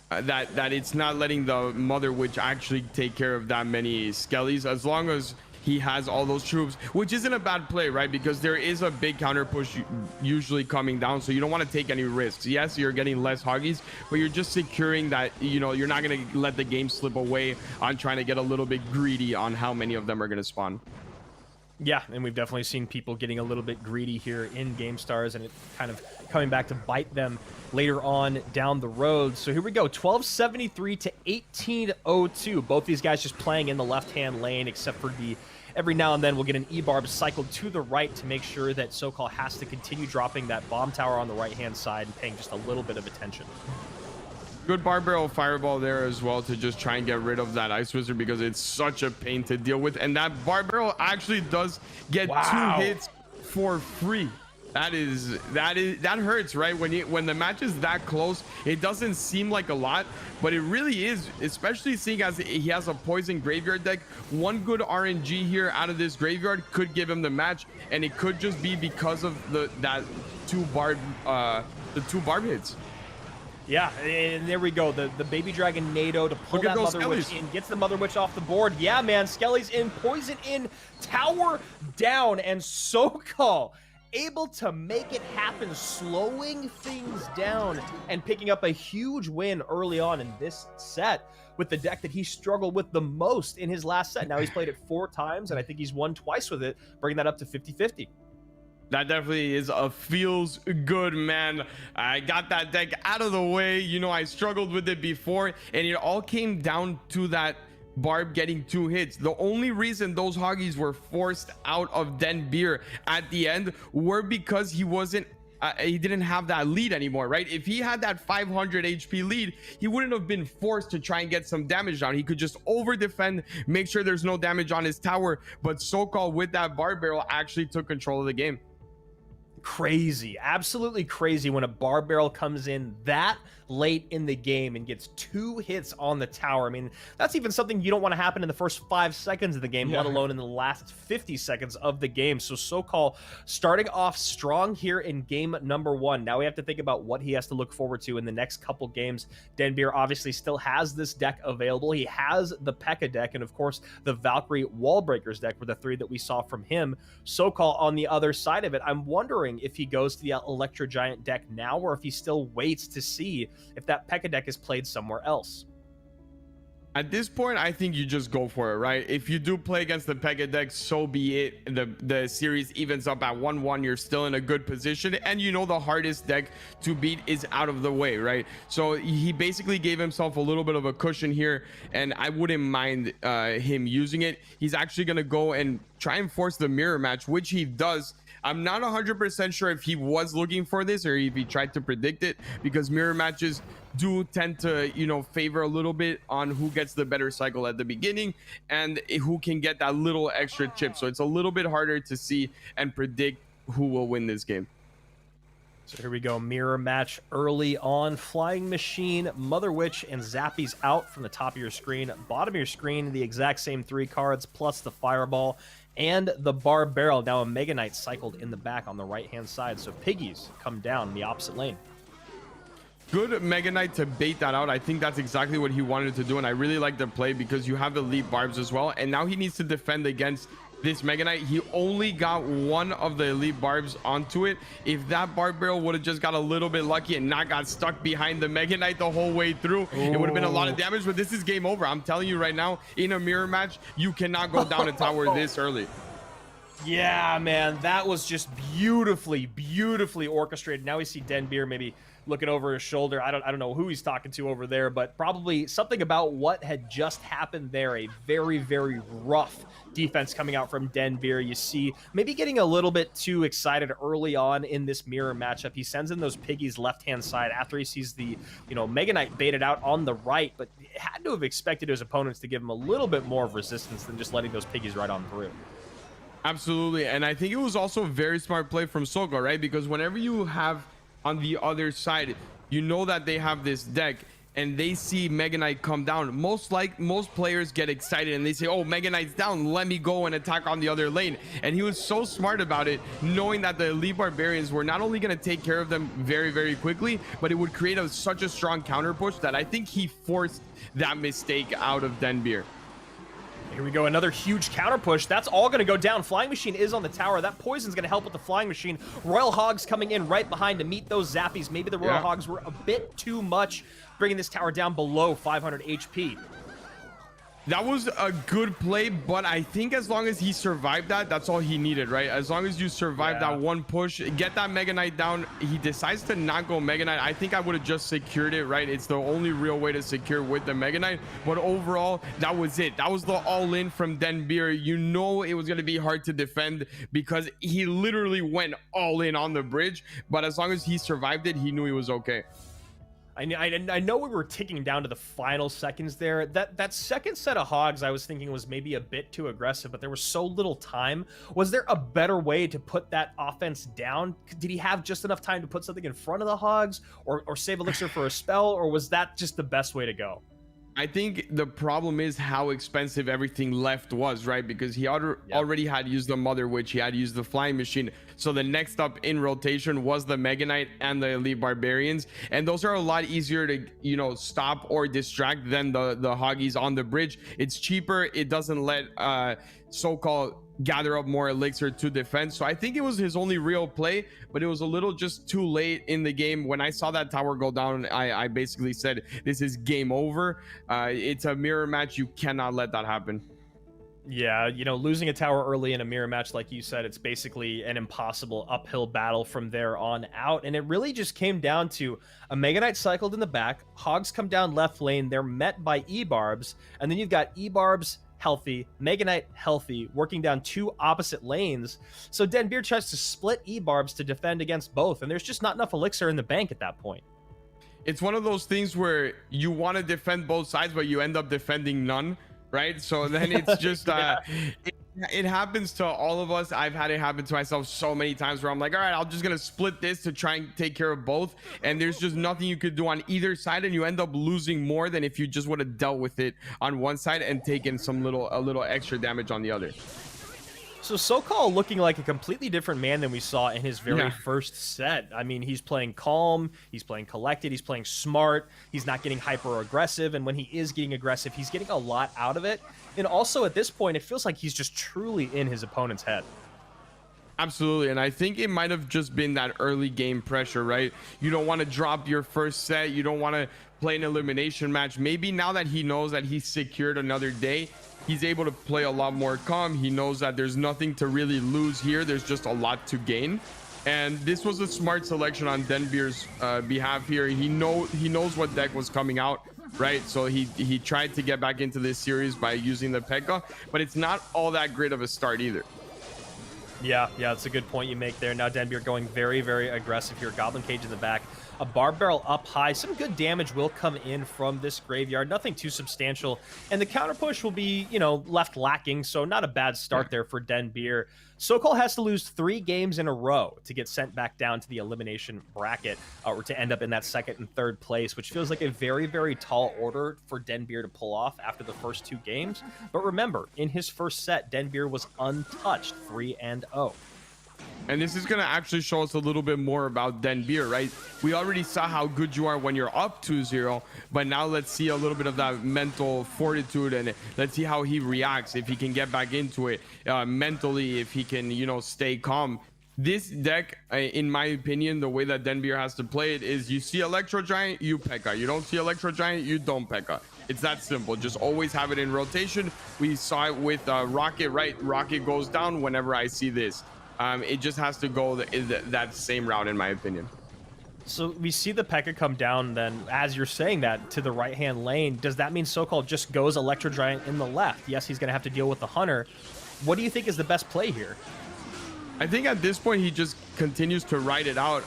that it's not letting the Mother Witch actually take care of that many skellies, as long as he has all those troops, which isn't a bad play, right? Because there is a big counter push usually coming down, so you don't want to take any risks. Yes, you're getting less hoggies, but you're just securing that, you know, you're not going to let the game slip away on trying to get a little bit greedy on how many of them are going to spawn. Yeah, and we've definitely seen people getting a little bit greedy here in GameStars, and it kind of coming back to bite them later on down the road. So here we go, 1273 to 1802. Both these guys just playing in the left-hand lane, except for every now and then we'll get an E-Barb cycled to the right to make sure that SoCal has to continue dropping that bomb tower on the right-hand side and paying just a little bit of attention. Good Barb Barrel Fireball there as well to just try and get rid of that Ice Wizard, because it's such a pain to deal with. And that Barb Barrel actually does get 2 hits for free. That hurts, right? When the match is that close, it doesn't seem like a lot, but it really is, especially seeing as he has a poison graveyard deck. One good RNG here out of this graveyard could give him the match, and it could just be because of the two barb hits. Yeah, and there we go. The Baby Dragon NATO to pull that Mother Witch in. Gets the Mother Witch off the board. Yeah, man. Skelly's in. Poison in. Tower down. And SoCal able to make it happen, slowing things down and picking up a huge win early on in this set with the deck that he struggled with the most in his last set. Now he's played it 4 times, and I think he's won twice with it, bringing that up to 50-50. That definitely is a feels good, man. I got that deck out of the way. You know, I struggled with it before, and it all came down to that Barb getting 2 hits. The only reason those hoggies were forced out of Denbeer at the end were because he didn't have that lead anymore, right? If he had that 500 HP lead, he wouldn't have been forced to try and get some damage down. He could just over defend, make sure there's no damage on his tower. But SoCal with that Barb Barrel actually took control of the game. Crazy, absolutely crazy when a Barb Barrel comes in that late in the game and gets 2 hits on the tower. I mean, that's even something you don't want to happen in the first 5 seconds of the game, let alone in the last 50 seconds of the game. So SoCal starting off strong here in game number 1. Now we have to think about what he has to look forward to in the next couple games. Denbeer obviously still has this deck available. He has the P.E.K.K.A deck, and of course the Valkyrie Wallbreakers deck were the 3 that we saw from him. SoCal on the other side of it, I'm wondering if he goes to the Electro Giant deck now, or if he still waits to see if that P.E.K.K.A deck is played somewhere else. At this point, I think you just go for it, right? If you do play against the P.E.K.K.A deck, so be it. The series evens up at 1-1. You're still in a good position, and you know the hardest deck to beat is out of the way, right? So he basically gave himself a little bit of a cushion here, and I wouldn't mind him using it. He's actually going to go and try and force the mirror match, which he does. I'm not 100% sure if he was looking for this or if he tried to predict it, because mirror matches do tend to, you know, favor a little bit on who gets the better cycle at the beginning and who can get that little extra chip. So it's a little bit harder to see and predict who will win this game. So here we go, mirror match early on. Flying Machine, Mother Witch, and Zappy's out from the top of your screen. Bottom of your screen, the exact same 3 cards, plus the Fireball and the Bar Barrel. Now a Mega Knight cycled in the back on the right-hand side. So Piggies come down in the opposite lane. Good Mega Knight to bait that out. I think that's exactly what he wanted to do, and I really like the play because you have elite barbs as well, and now he needs to defend against this Mega Knight. He only got one of the elite barbs onto it. If that Barb Barrel would have just got a little bit lucky and not got stuck behind the Mega Knight the whole way through, it would have been a lot of damage. But this is game over. I'm telling you right now, in a mirror match, you cannot go down a tower this early. Yeah, man, that was just beautifully orchestrated. Now we see Denbeer maybe looking over his shoulder. I don't know who he's talking to over there, but probably something about what had just happened there. A very rough defense coming out from Denbeer. You see maybe getting a little bit too excited early on in this mirror matchup. He sends in those Piggies left-hand side after he sees the, you know, Mega Knight baited out on the right, but had to have expected his opponents to give him a little bit more of resistance than just letting those Piggies right on through. Absolutely, and I think it was also a very smart play from Soko, right? Because whenever you have on the other side, you know that they have this deck and they see Mega Knight come down, most players get excited and they say, oh, Mega Knight's down, let me go and attack on the other lane. And he was so smart about it, knowing that the elite barbarians were not only going to take care of them very quickly, but it would create such a strong counter push that I think he forced that mistake out of Denbeer. Here we go, another huge counter push. That's all going to go down. Flying Machine is on the tower. That poison's going to help with the Flying Machine. Royal Hogs coming in right behind to meet those Zappies. Maybe the Royal Hogs were a bit too much, bringing this tower down below 500 HP. That was a good play, but I think as long as he survived that, that's all he needed, right? As long as you survive that one push, get that Mega Knight down. He decides to not go Mega Knight. I think I would have just secured it, right? It's the only real way to secure with the Mega Knight. But overall, that was it. That was the all-in from Denbeer. You know it was going to be hard to defend because he literally went all in on the bridge. But as long as he survived it, he knew he was okay. I know we were ticking down to the final seconds there. That second set of Hogs I was thinking was maybe a bit too aggressive, but there was so little time. Was there a better way to put that offense down? Did he have just enough time to put something in front of the Hogs or save Elixir for a spell, or was that just the best way to go? I think the problem is how expensive everything left was, right? Because he already had used the Mother Witch, he had used the Flying Machine. So the next up in rotation was the Mega Knight and the Elite Barbarians. And those are a lot easier to, you know, stop or distract than the Hoggies on the bridge. It's cheaper. It doesn't let so-called gather up more elixir to defend. So I think it was his only real play, but it was a little just too late in the game. When I saw that tower go down, I basically said, this is game over. It's a mirror match. You cannot let that happen. Yeah, you know, losing a tower early in a mirror match, like you said, it's basically an impossible uphill battle from there on out. And it really just came down to a Mega Knight cycled in the back, Hogs come down left lane, they're met by E-Barbs, and then you've got E-Barbs healthy, Mega Knight healthy, working down two opposite lanes. So Denbeer tries to split E-Barbs to defend against both, and there's just not enough elixir in the bank at that point. It's one of those things where you want to defend both sides, but you end up defending none, right? So then it's just it happens to all of us. I've had it happen to myself so many times where I'm like, all right, I'm just gonna split this to try and take care of both, and there's just nothing you could do on either side, and you end up losing more than if you just would have dealt with it on one side and taken a little extra damage on the other. So Sokol looking like a completely different man than we saw in his very first set. I mean, he's playing calm, he's playing collected, he's playing smart, he's not getting hyper aggressive, and when he is getting aggressive, he's getting a lot out of it. And also at this point, it feels like he's just truly in his opponent's head. Absolutely, and I think it might have just been that early game pressure, right? You don't want to drop your first set, you don't want to play an elimination match. Maybe now that he knows that he's secured another day, he's able to play a lot more calm. He knows that there's nothing to really lose here, there's just a lot to gain. And this was a smart selection on Denbeer's behalf here. He knows what deck was coming out, right? So he tried to get back into this series by using the P.E.K.K.A, but it's not all that great of a start either. Yeah, it's a good point you make there. Now Denbeer going very, very aggressive here. Goblin Cage in the back. A Barb Barrel up high. Some good damage will come in from this graveyard. Nothing too substantial. And the counter push will be, left lacking. So not a bad start there for Denbeer. Sokol has to lose 3 games in a row to get sent back down to the elimination bracket, or to end up in that second and third place, which feels like a very, very tall order for Denbeer to pull off after the first 2 games. But remember, in his first set, Denbeer was untouched, 3-0. And this is going to actually show us a little bit more about Denbeer, right? We already saw how good you are when you're up 2-0, but now let's see a little bit of that mental fortitude, and let's see how he reacts, if he can get back into it mentally, if he can, stay calm. This deck, in my opinion, the way that Denbeer has to play it is you see Electro Giant, you P.E.K.K.A. You don't see Electro Giant, you don't P.E.K.K.A. It's that simple. Just always have it in rotation. We saw it with Rocket, right? Rocket goes down whenever I see this. It just has to go that same route, in my opinion. So we see the P.E.K.K.A. come down then, as you're saying that, to the right-hand lane. Does that mean Sokol just goes Electro Giant in the left? Yes, he's going to have to deal with the Hunter. What do you think is the best play here? I think at this point, he just continues to ride it out.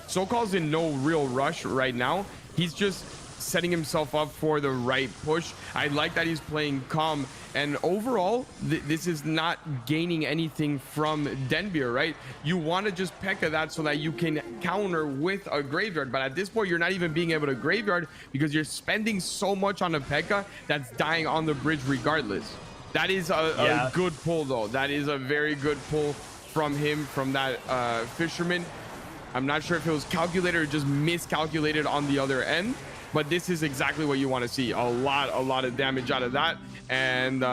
Sokol's in no real rush right now. He's just setting himself up for the right push. I like that he's playing calm, and overall this is not gaining anything from Denbeer, right? You want to just P.E.K.K.A. that so that you can counter with a graveyard, but at this point you're not even being able to graveyard because you're spending so much on a P.E.K.K.A. that's dying on the bridge regardless. That is a good pull, though. That is a very good pull from him, from that fisherman. I'm not sure if it was calculated or just miscalculated on the other end, but this is exactly what you want to see. A lot of damage out of that, and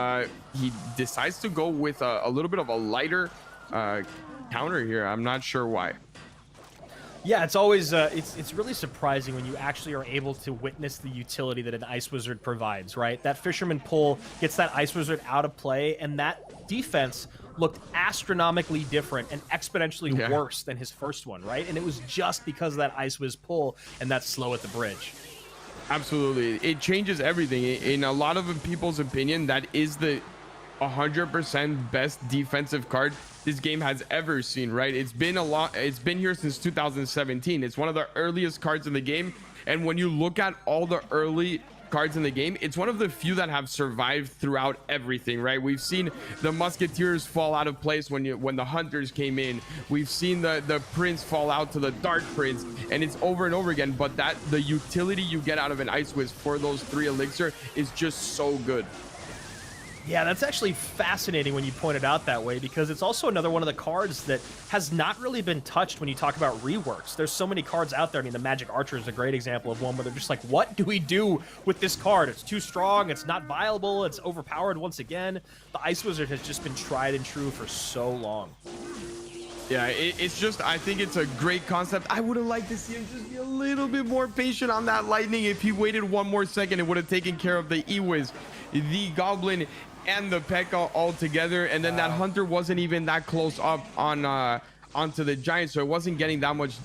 he decides to go with a little bit of a lighter counter here. I'm not sure why. Yeah, it's always it's really surprising when you actually are able to witness the utility that an Ice Wizard provides, right? That Fisherman pull gets that Ice Wizard out of play, and that defense looked astronomically different and exponentially worse than his first one, right? And it was just because of that Ice Wiz pull and that slow at the bridge. Absolutely. It changes everything. In a lot of people's opinion, that is the 100% best defensive card this game has ever seen, right? It's been here since 2017. It's one of the earliest cards in the game, and when you look at all the early cards in the game, it's one of the few that have survived throughout everything, right? We've seen the Musketeers fall out of place when the Hunters came in. We've seen the Prince fall out to the Dark Prince, and it's over and over again. But the utility you get out of an Ice Wiz for those 3 elixir is just so good. Yeah, that's actually fascinating when you point it out that way, because it's also another one of the cards that has not really been touched when you talk about reworks. There's so many cards out there. I mean, the Magic Archer is a great example of one where they're just like, what do we do with this card? It's too strong, it's not viable, it's overpowered once again. The Ice Wizard has just been tried and true for so long. Yeah, it's just, I think it's a great concept. I would have liked to see him just be a little bit more patient on that lightning. If he waited one more second, it would have taken care of the E-Wiz, the Goblin, and the P.E.K.K.A. all together. And then that Hunter wasn't even that close up on onto the Giant, so it wasn't getting that much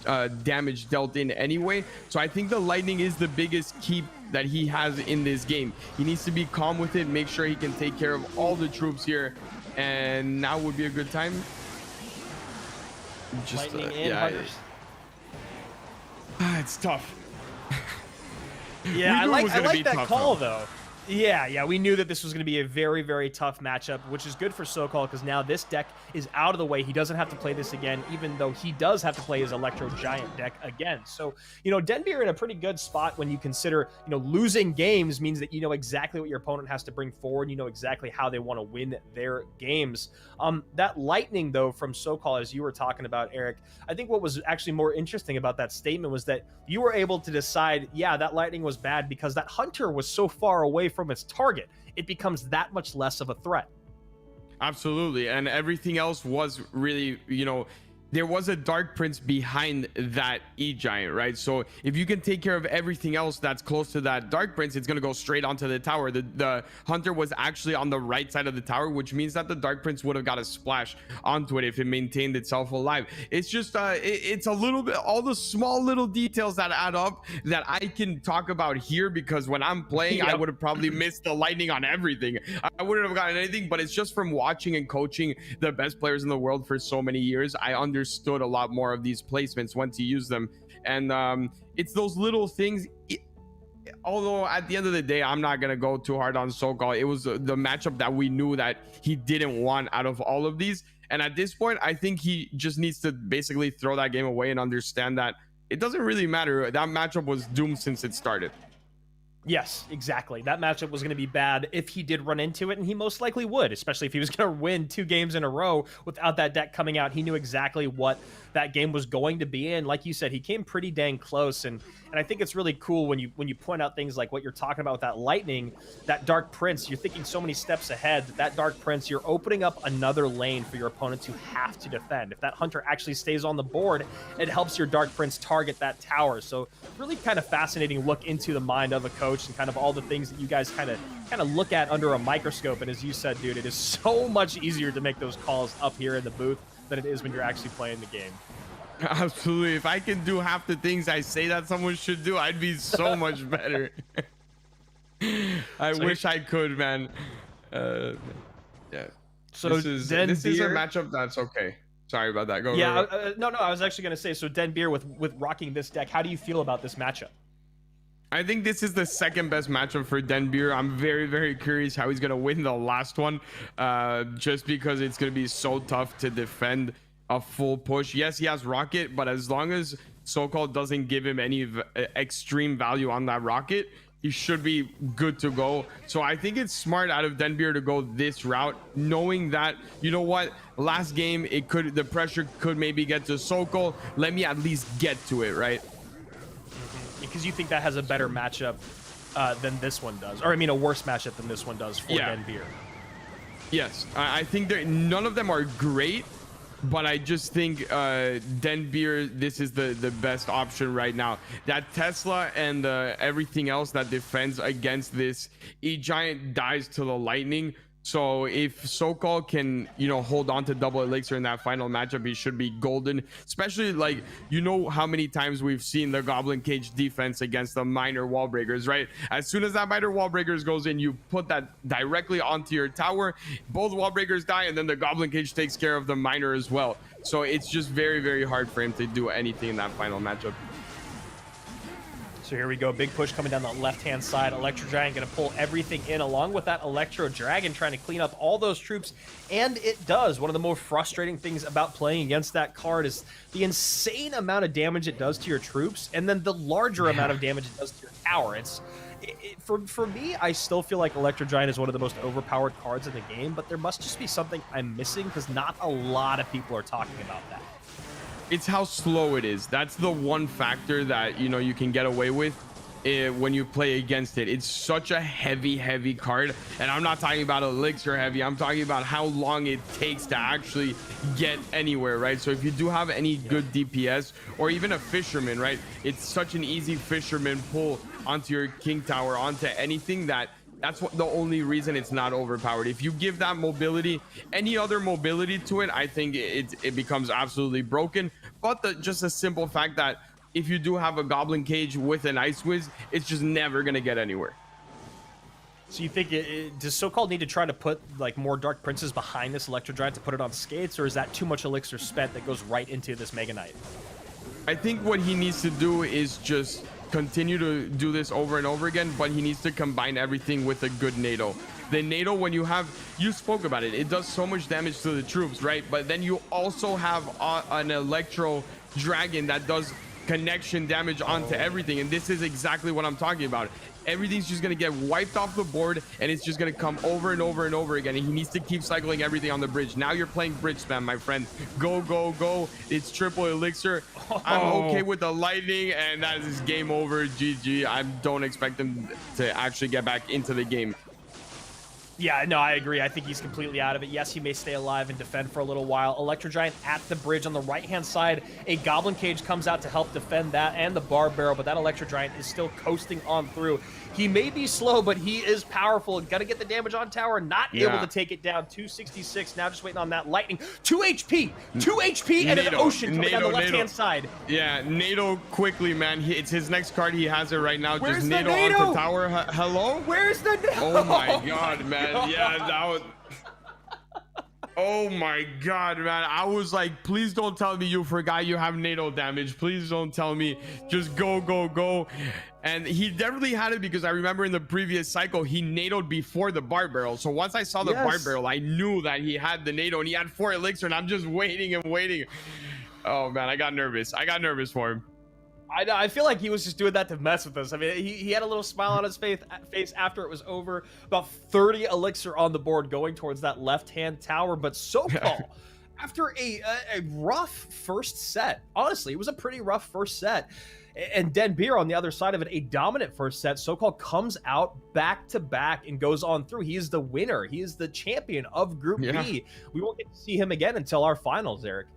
damage dealt in anyway. So I think the lightning is the biggest keep that he has in this game. He needs to be calm with it, make sure he can take care of all the troops here, and now would be a good time. Just Lightning in, Hunters. It's tough. Yeah, I like that call though. Yeah, we knew that this was going to be a very, very tough matchup, which is good for Sokol because now this deck is out of the way. He doesn't have to play this again, even though he does have to play his Electro Giant deck again. So, Denbeer in a pretty good spot when you consider, losing games means that you know exactly what your opponent has to bring forward. You know exactly how they want to win their games. That lightning, though, from Sokol, as you were talking about, Eric, I think what was actually more interesting about that statement was that you were able to decide, yeah, that lightning was bad because that Hunter was so far away from its target. It becomes that much less of a threat. Absolutely. And everything else was really, there was a Dark Prince behind that E-Giant, right? So if you can take care of everything else that's close to that Dark Prince, it's going to go straight onto the tower. The Hunter was actually on the right side of the tower, which means that the Dark Prince would have got a splash onto it if it maintained itself alive. It's just, it's a little bit, all the small little details that add up that I can talk about here, because when I'm playing, I would have probably missed the lightning on everything. I wouldn't have gotten anything, but it's just from watching and coaching the best players in the world for so many years, I understood a lot more of these placements, when to use them. And it's those little things. Although at the end of the day, I'm not gonna go too hard on SoCal. It was the matchup that we knew that he didn't want out of all of these, and at this point I think he just needs to basically throw that game away and understand that it doesn't really matter. That matchup was doomed since it started. Yes, exactly. That matchup was going to be bad if he did run into it, and he most likely would, especially if he was going to win 2 games in a row without that deck coming out. He knew exactly what that game was going to be in. Like you said, he came pretty dang close, and I think it's really cool when you point out things like what you're talking about with that lightning, that Dark Prince. You're thinking so many steps ahead. That Dark Prince, you're opening up another lane for your opponent to have to defend. If that Hunter actually stays on the board, it helps your Dark Prince target that tower. So really kind of fascinating look into the mind of a coach, and kind of all the things that you guys kind of look at under a microscope. And as you said, dude, it is so much easier to make those calls up here in the booth than it is when you're actually playing the game. Absolutely. If I can do half the things I say that someone should do, I'd be so much better. I wish I could, man. Yeah. So this is a matchup that's okay. Sorry about that. Go. No, I was actually going to say, so Den Beer with rocking this deck, how do you feel about this matchup? I think this is the second best matchup for Den Beer. I'm very, very curious how he's going to win the last one, just because it's going to be so tough to defend a full push. Yes, he has Rocket, but as long as SoCal doesn't give him any extreme value on that Rocket, he should be good to go. So I think it's smart out of Den Beer to go this route, knowing that, you know what, last game, the pressure could maybe get to SoCal. Let me at least get to it, right? Because you think that has a better matchup than this one does, or I mean a worse matchup than this one does for Den Beer. Yes, I think none of them are great, but I just think Den Beer, this is the best option right now. That Tesla and everything else that defends against this E-Giant dies to the lightning. So if SoCal can, hold on to double elixir in that final matchup, he should be golden. Especially, like, how many times we've seen the Goblin Cage defense against the minor wall breakers, right? As soon as that minor wall breakers goes in, you put that directly onto your tower. Both wall breakers die, and then the Goblin Cage takes care of the minor as well. So it's just very, very hard for him to do anything in that final matchup. So here we go, big push coming down the left-hand side. Electro Giant going to pull everything in, along with that Electro Dragon trying to clean up all those troops, and it does. One of the more frustrating things about playing against that card is the insane amount of damage it does to your troops, and then the larger amount of damage it does to your tower. For me, I still feel like Electro Giant is one of the most overpowered cards in the game, but there must just be something I'm missing, because not a lot of people are talking about that. It's how slow it is. That's the one factor that you can get away with when you play against it. It's such a heavy card, and I'm not talking about elixir heavy. I'm talking about how long it takes to actually get anywhere, right? So if you do have any good DPS, or even a fisherman, right, it's such an easy fisherman pull onto your king tower, onto anything, that's the only reason it's not overpowered. If you give that mobility, any other mobility to it, I think it becomes absolutely broken. But just a simple fact that if you do have a Goblin Cage with an Ice Whiz, it's just never going to get anywhere. So you think does SoCal need to try to put like more Dark Princes behind this Electro Giant to put it on skates, or is that too much elixir spent that goes right into this Mega Knight? I think what he needs to do is just continue to do this over and over again, but he needs to combine everything with a good NATO. The NATO, when you spoke about it, it does so much damage to the troops, right? But then you also have an Electro Dragon that does connection damage onto everything, and this is exactly what I'm talking about. Everything's just going to get wiped off the board, and it's just going to come over and over and over again, and he needs to keep cycling everything on the bridge. Now you're playing bridge spam, my friend. Go. It's triple elixir. I'm okay with the lightning, and that is game over. GG. I don't expect him to actually get back into the game. Yeah, no, I agree. I think he's completely out of it. Yes, he may stay alive and defend for a little while. Electro Giant at the bridge on the right-hand side. A Goblin Cage comes out to help defend that and the Bar Barrel, but that Electro Giant is still coasting on through. He may be slow, but he is powerful. Got to get the damage on tower. Not able to take it down. 266. Now just waiting on that lightning. 2 HP. 2 HP and an ocean coming down the left-hand side. Yeah, NATO quickly, man. It's his next card. He has it right now. Where's just the NATO onto tower. Hello? Where's the Oh my god, man. Yeah, that was... Oh my god, man. I was like, please don't tell me you forgot you have NATO damage. Please don't tell me. Just go, go, go. And he definitely had it, because I remember in the previous cycle, he NATO'd before the Bar Barrel. So once I saw the Bar Barrel, I knew that he had the NATO, and he had 4 elixir, and I'm just waiting and waiting. Oh man, I got nervous. I got nervous for him. I feel like he was just doing that to mess with us. I mean, he had a little smile on his face after it was over. About 30 elixir on the board going towards that left-hand tower. But SoCal, after a rough first set, honestly, it was a pretty rough first set. And Den Beer on the other side of it, a dominant first set. SoCal comes out back-to-back and goes on through. He is the winner. He is the champion of Group B. We won't get to see him again until our finals, Eric.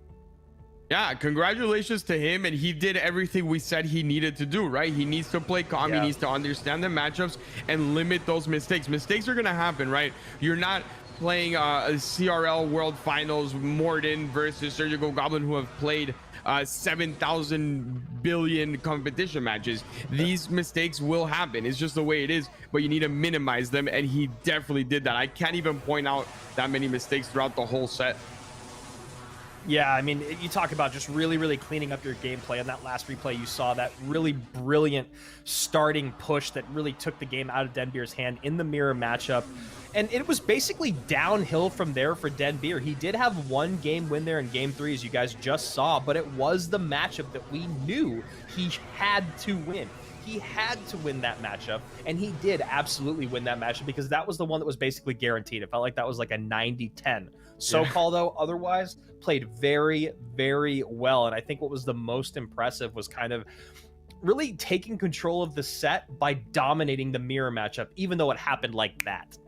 Yeah, congratulations to him, and he did everything we said he needed to do, right? He needs to play calm, he needs to understand the matchups and limit those mistakes. Mistakes are gonna happen, right? You're not playing a CRL World Finals Morden versus Surgical Goblin, who have played 7,000 billion competition matches. These mistakes will happen. It's just the way it is, but you need to minimize them, and he definitely did that. I can't even point out that many mistakes throughout the whole set. Yeah, I mean, you talk about just really cleaning up your gameplay. On that last replay, you saw that really brilliant starting push that really took the game out of Den Beer's hand in the mirror matchup. And it was basically downhill from there for Den Beer. He did have 1 game win there in game 3, as you guys just saw, but it was the matchup that we knew he had to win. He had to win that matchup, and he did absolutely win that matchup, because that was the one that was basically guaranteed. It felt like that was like a 90-10. SoCal, though, otherwise played very well, and I think what was the most impressive was kind of really taking control of the set by dominating the mirror matchup, even though it happened like that.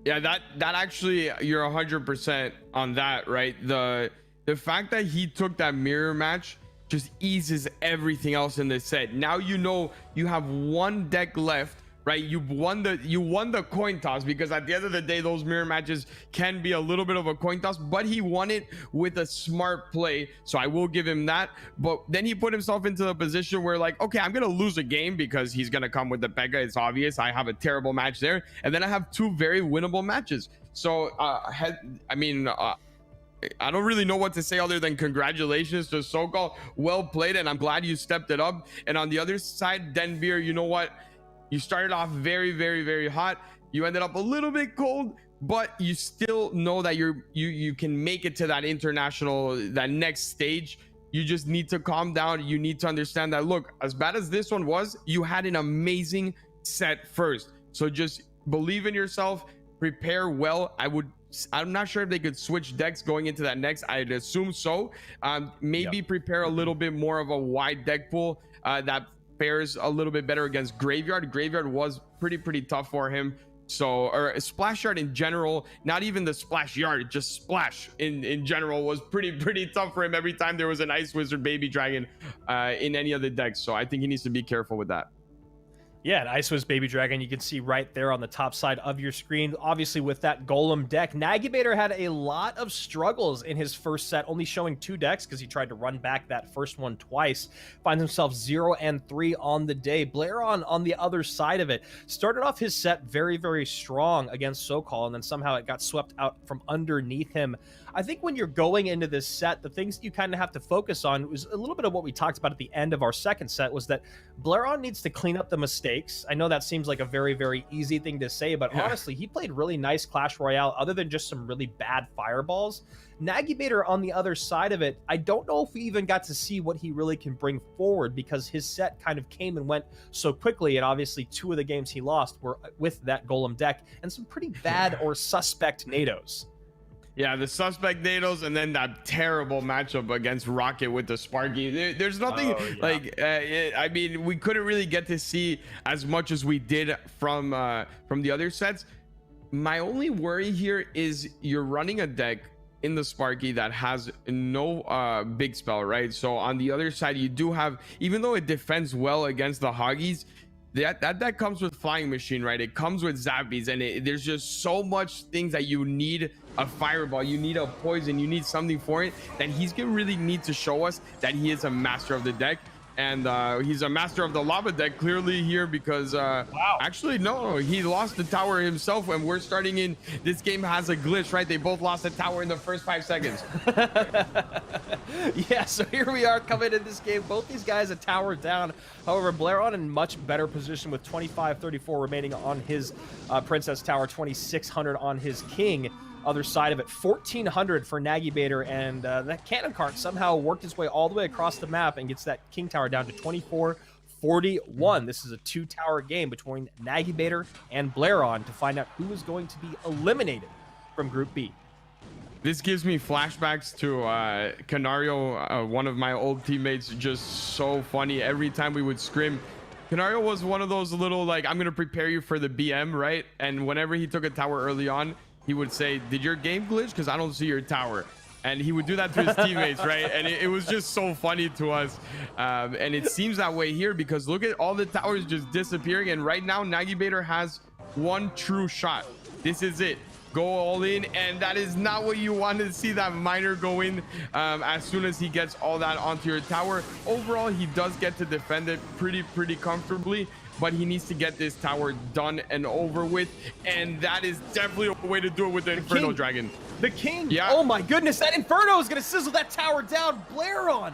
Yeah, that actually, you're 100% on that, right? The fact that he took that mirror match just eases everything else in the set. Now you know you have 1 deck left, right? You won the coin toss, because at the end of the day, those mirror matches can be a little bit of a coin toss, but he won it with a smart play, so I will give him that. But then he put himself into the position where, like, okay, I'm gonna lose a game because he's gonna come with the Pekka. It's obvious. I have a terrible match there, and then I have 2 very winnable matches. So I don't really know what to say other than congratulations to SoCal. Well played, and I'm glad you stepped it up. And on the other side, Den Beer, you know what? You started off very hot. You ended up a little bit cold, but you still know that you can make it to that international, that next stage. You just need to calm down. You need to understand that, look, as bad as this one was, you had an amazing set first. So just believe in yourself, prepare well. I'm not sure if they could switch decks going into that next. I'd assume so. Maybe prepare a little bit more of a wide deck pool that fares a little bit better against Graveyard. Graveyard was pretty tough for him. So, or Splash Yard in general, not even the Splash Yard, just Splash in general was pretty tough for him every time there was an Ice Wizard Baby Dragon in any of the decks. So I think he needs to be careful with that. Yeah, an Ice Wizard Baby Dragon, you can see right there on the top side of your screen. Obviously, with that Golem deck, Nagibator had a lot of struggles in his first set, only showing 2 decks because he tried to run back that first one twice. Finds himself 0 and 3 on the day. Blairon on the other side of it started off his set very strong against SoCal, and then somehow it got swept out from underneath him. I think when you're going into this set, the things that you kind of have to focus on was a little bit of what we talked about at the end of our second set, was that Blairon needs to clean up the mistakes. I know that seems like a very easy thing to say, but honestly, he played really nice Clash Royale other than just some really bad fireballs. Nagibator on the other side of it, I don't know if we even got to see what he really can bring forward, because his set kind of came and went so quickly, and obviously 2 of the games he lost were with that Golem deck and some pretty bad or suspect NATOs. Yeah, the suspect NATOs, and then that terrible matchup against Rocket with the Sparky. There's nothing I mean, we couldn't really get to see as much as we did from the other sets. My only worry here is you're running a deck in the Sparky that has no big spell, right? So on the other side, you do have, even though it defends well against the Hoggies, that comes with Flying Machine, right? It comes with Zappies, and there's just so much things that you need a Fireball, you need a Poison, you need something for it, that he's gonna really need to show us that he is a master of the deck. And he's a master of the lava deck clearly here, because actually no, he lost the tower himself, and we're starting in this game has a glitch, right? They both lost the tower in the first 5 seconds. Yeah, so here we are coming in this game, both these guys a tower down. However, Blairon in much better position with 2534 remaining on his Princess Tower, 2600 on his King. Other side of it, 1400 for Nagy Bader, and that cannon cart somehow worked its way all the way across the map and gets that King Tower down to 2441. This is a 2-tower game between Nagy Bader and Blairon to find out who is going to be eliminated from Group B. This gives me flashbacks to Canario, one of my old teammates. Just so funny. Every time we would scrim, Canario was one of those little, like, I'm gonna prepare you for the BM, right? And whenever he took a tower early on, he would say, did your game glitch? Because I don't see your tower. And he would do that to his teammates, right? And it was just so funny to us. And it seems that way here, because look at all the towers just disappearing. And right now, Nagy Bader has one true shot. This is it. Go all in. And that is not what you want to see that miner go in as soon as he gets all that onto your tower. Overall, he does get to defend it pretty comfortably, but he needs to get this tower done and over with, and that is definitely a way to do it with the Inferno Dragon. The King! Yeah. Oh my goodness, that Inferno is going to sizzle that tower down. Blairon,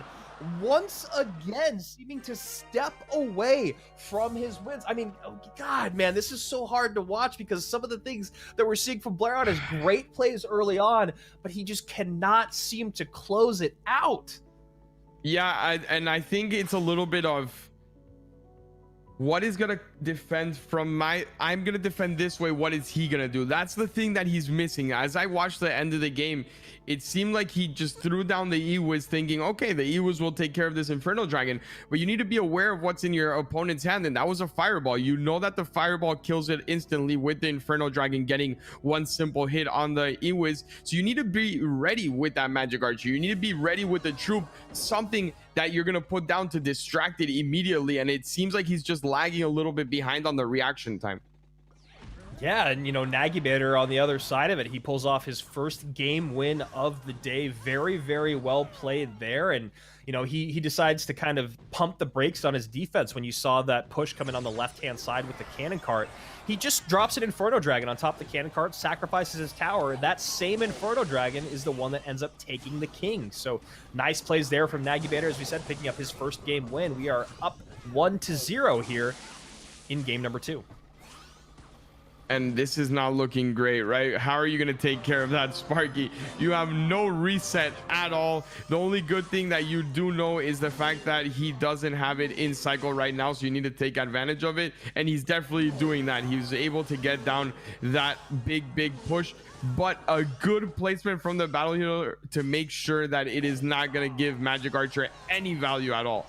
once again, seeming to step away from his wins. I mean, oh God, man, this is so hard to watch, because some of the things that we're seeing from Blairon is great plays early on, but he just cannot seem to close it out. Yeah, and I think it's a little bit of, what is gonna defend from I'm gonna defend this way, what is he gonna do? That's the thing that he's missing. As I watched the end of the game, it seemed like he just threw down the Ewiz thinking, okay, the Ewiz will take care of this Inferno Dragon, but you need to be aware of what's in your opponent's hand, and that was a Fireball. You know that the Fireball kills it instantly with the Inferno Dragon getting one simple hit on the Ewiz. So you need to be ready with that Magic Archer. You need to be ready with the troop, something that you're gonna put down to distract it immediately, and it seems like he's just lagging a little bit behind on the reaction time. Yeah, and Nagy Bader on the other side of it, he pulls off his first game win of the day. Very well played there, and he decides to kind of pump the brakes on his defense. When you saw that push coming on the left-hand side with the cannon cart, he just drops an Inferno Dragon on top of the cannon cart, sacrifices his tower. That same Inferno Dragon is the one that ends up taking the King. So nice plays there from Nagy Bader, as we said, picking up his first game win. We are up 1-0 here in game number 2. And this is not looking great, right? How are you going to take care of that Sparky? You have no reset at all. The only good thing that you do know is the fact that he doesn't have it in cycle right now, so you need to take advantage of it, and he's definitely doing that. He was able to get down that big push, but a good placement from the battle healer to make sure that it is not going to give Magic Archer any value at all.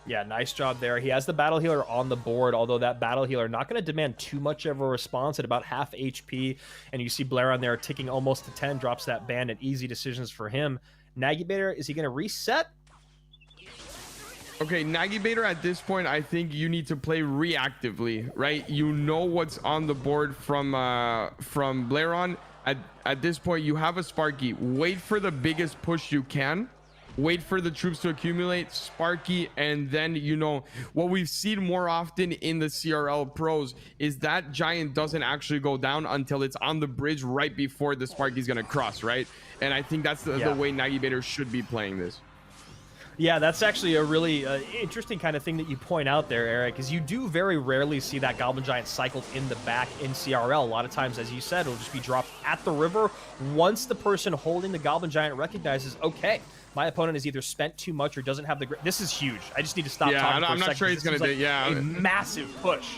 Yeah, nice job there. He has the battle healer on the board, although that battle healer not going to demand too much of a response at about half HP. And you see Blairon there ticking almost to 10, drops that bandit. Easy decisions for him. Nagy Bader, is he going to reset? Okay, Nagy Bader, at this point, I think you need to play reactively, right? You know what's on the board from Blairon. At this point, you have a Sparky. Wait for the biggest push you can. Wait for the troops to accumulate, Sparky, and then, what we've seen more often in the CRL pros is that giant doesn't actually go down until it's on the bridge right before the Sparky's gonna cross, right? And I think that's the way Nagy Bader should be playing this. Yeah, that's actually a really interesting kind of thing that you point out there, Eric, is you do very rarely see that Goblin Giant cycled in the back in CRL. A lot of times, as you said, it'll just be dropped at the river once the person holding the Goblin Giant recognizes, okay, my opponent has either spent too much or doesn't have the... This is huge. I just need to stop talking for a second. I'm not sure he's going to do a massive push.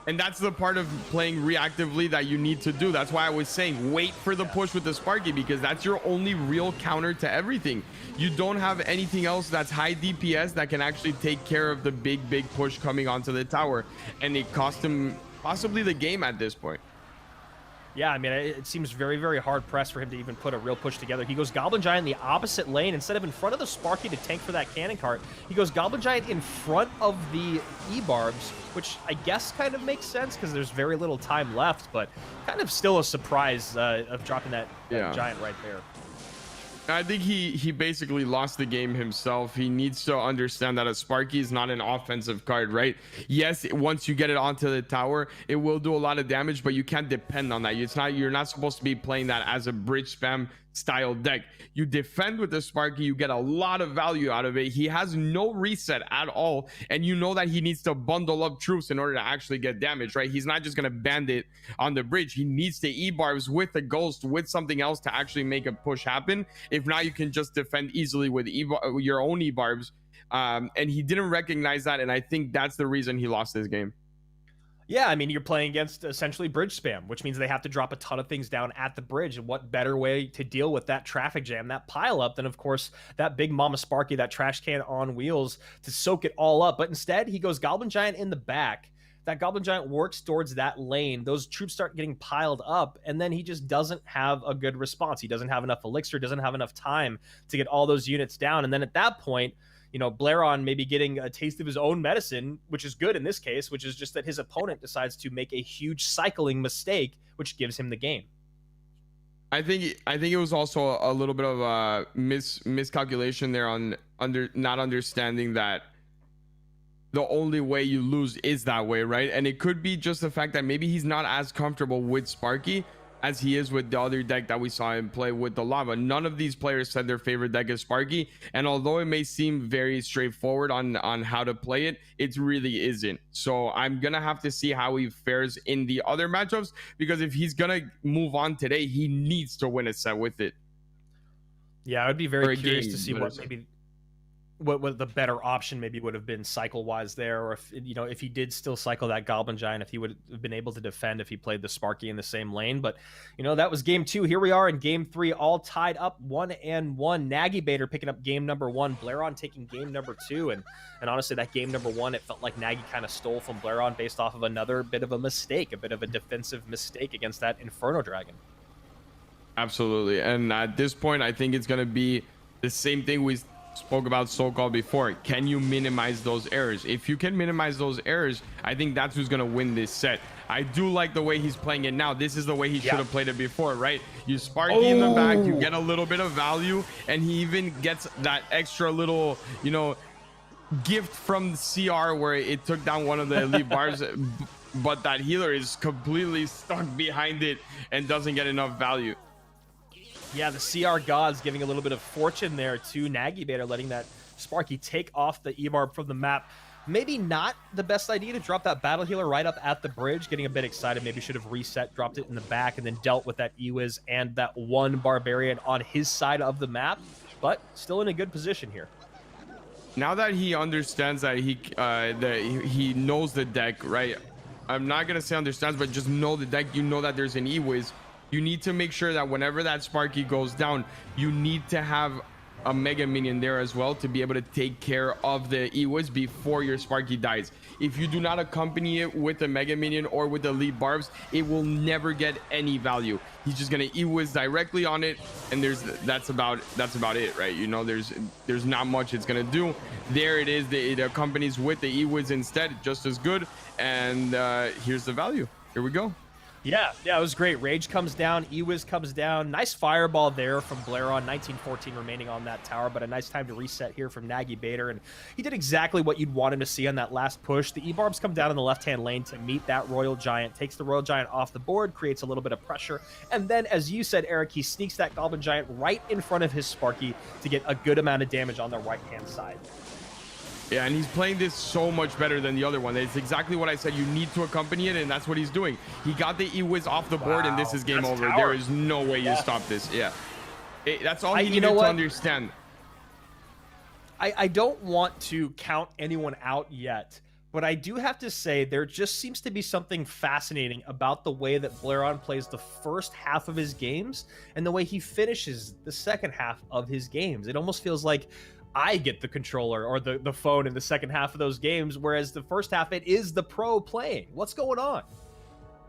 And that's the part of playing reactively that you need to do. That's why I was saying wait for the push with the Sparky, because that's your only real counter to everything. You don't have anything else that's high DPS that can actually take care of the big push coming onto the tower. And it cost him possibly the game at this point. Yeah, I mean, it seems very, very hard pressed for him to even put a real push together. He goes Goblin Giant in the opposite lane. Instead of in front of the Sparky to tank for that cannon cart, he goes Goblin Giant in front of the E-Barbs, which I guess kind of makes sense because there's very little time left, but kind of still a surprise of dropping that Giant right there. I think he basically lost the game himself. He needs to understand that a Sparky is not an offensive card, right? Yes, once you get it onto the tower, it will do a lot of damage, but you can't depend on that. You're not supposed to be playing that as a bridge spam style deck. You defend with the Sparky, you get a lot of value out of it. He has no reset at all, and you know that he needs to bundle up troops in order to actually get damage, right? He's not just going to bandit on the bridge. He needs to E-barbs with a ghost, with something else to actually make a push happen. If not, you can just defend easily with your own E-barbs, and he didn't recognize that, and I think that's the reason he lost this game. Yeah, I mean, you're playing against essentially bridge spam, which means they have to drop a ton of things down at the bridge. And what better way to deal with that traffic jam, that pile up, than, of course, that big Mama Sparky, that trash can on wheels to soak it all up. But instead, he goes Goblin Giant in the back. That Goblin Giant works towards that lane. Those troops start getting piled up, and then he just doesn't have a good response. He doesn't have enough elixir, doesn't have enough time to get all those units down. And then at that point, you know, Blairon maybe getting a taste of his own medicine, which is good in this case, which is just that his opponent decides to make a huge cycling mistake, which gives him the game. I think it was also a little bit of a miscalculation there on not understanding that the only way you lose is that way, right? And it could be just the fact that maybe he's not as comfortable with Sparky as he is with the other deck that we saw him play with the lava. None of these players said their favorite deck is Sparky, and although it may seem very straightforward on how to play it, it really isn't. So I'm gonna have to see how he fares in the other matchups, because if he's gonna move on today, he needs to win a set with it. Yeah, I would be very curious to see what the better option maybe would have been cycle wise there, or if, you know, if he did still cycle that Goblin Giant, if he would have been able to defend if he played the Sparky in the same lane. But, you know, that was game 2. Here we are in game 3, all tied up 1-1. Nagy Bader picking up game number 1, Blairon taking game number 2, and honestly, that game number 1, it felt like Nagy kind of stole from Blairon based off of another bit of a mistake, a bit of a defensive mistake against that Inferno Dragon. Absolutely, and at this point, I think it's going to be the same thing we spoke about so-called before. Can you minimize those errors? If you can minimize those errors, I think that's who's going to win this set. I do like the way he's playing it now. This is the way he should have played it before, right? You Sparky in the back, you get a little bit of value, and he even gets that extra little, you know, gift from CR where it took down one of the elite bars, but that healer is completely stuck behind it and doesn't get enough value. Yeah, the CR gods giving a little bit of fortune there to Nagy Bader, letting that Sparky take off the E-Barb from the map. Maybe not the best idea to drop that battle healer right up at the bridge. Getting a bit excited, maybe should have reset, dropped it in the back, and then dealt with that E-Wiz and that one Barbarian on his side of the map, but still in a good position here. Now that he understands that he knows the deck, right? I'm not gonna say understands, but just know the deck. You know that there's an E-Wiz. You need to make sure that whenever that Sparky goes down, you need to have a Mega Minion there as well to be able to take care of the E-Wiz before your Sparky dies. If you do not accompany it with a Mega Minion or with the Elite Barbs, it will never get any value. He's just gonna E-Wiz directly on it, and that's about it, right? You know, there's not much it's gonna do. There it is. It accompanies with the E-Wiz instead, just as good. And here's the value. Here we go. Yeah, it was great. Rage comes down, E-Wiz comes down. Nice fireball there from Blairon. 1914 remaining on that tower, but a nice time to reset here from Nagy Bader. And he did exactly what you'd want him to see on that last push. The E-Barbs come down in the left-hand lane to meet that Royal Giant, takes the Royal Giant off the board, creates a little bit of pressure. And then, as you said, Eric, he sneaks that Goblin Giant right in front of his Sparky to get a good amount of damage on the right-hand side. Yeah, and he's playing this so much better than the other one. It's exactly what I said. You need to accompany it, and that's what he's doing. He got the E-Wiz off the board, and this is game over. There is no way you stop this. Yeah. That's all he needed to understand. I don't want to count anyone out yet, but I do have to say there just seems to be something fascinating about the way that Blairon plays the first half of his games and the way he finishes the second half of his games. It almost feels like I get the controller or the phone in the second half of those games, whereas the first half, it is the pro playing. What's going on?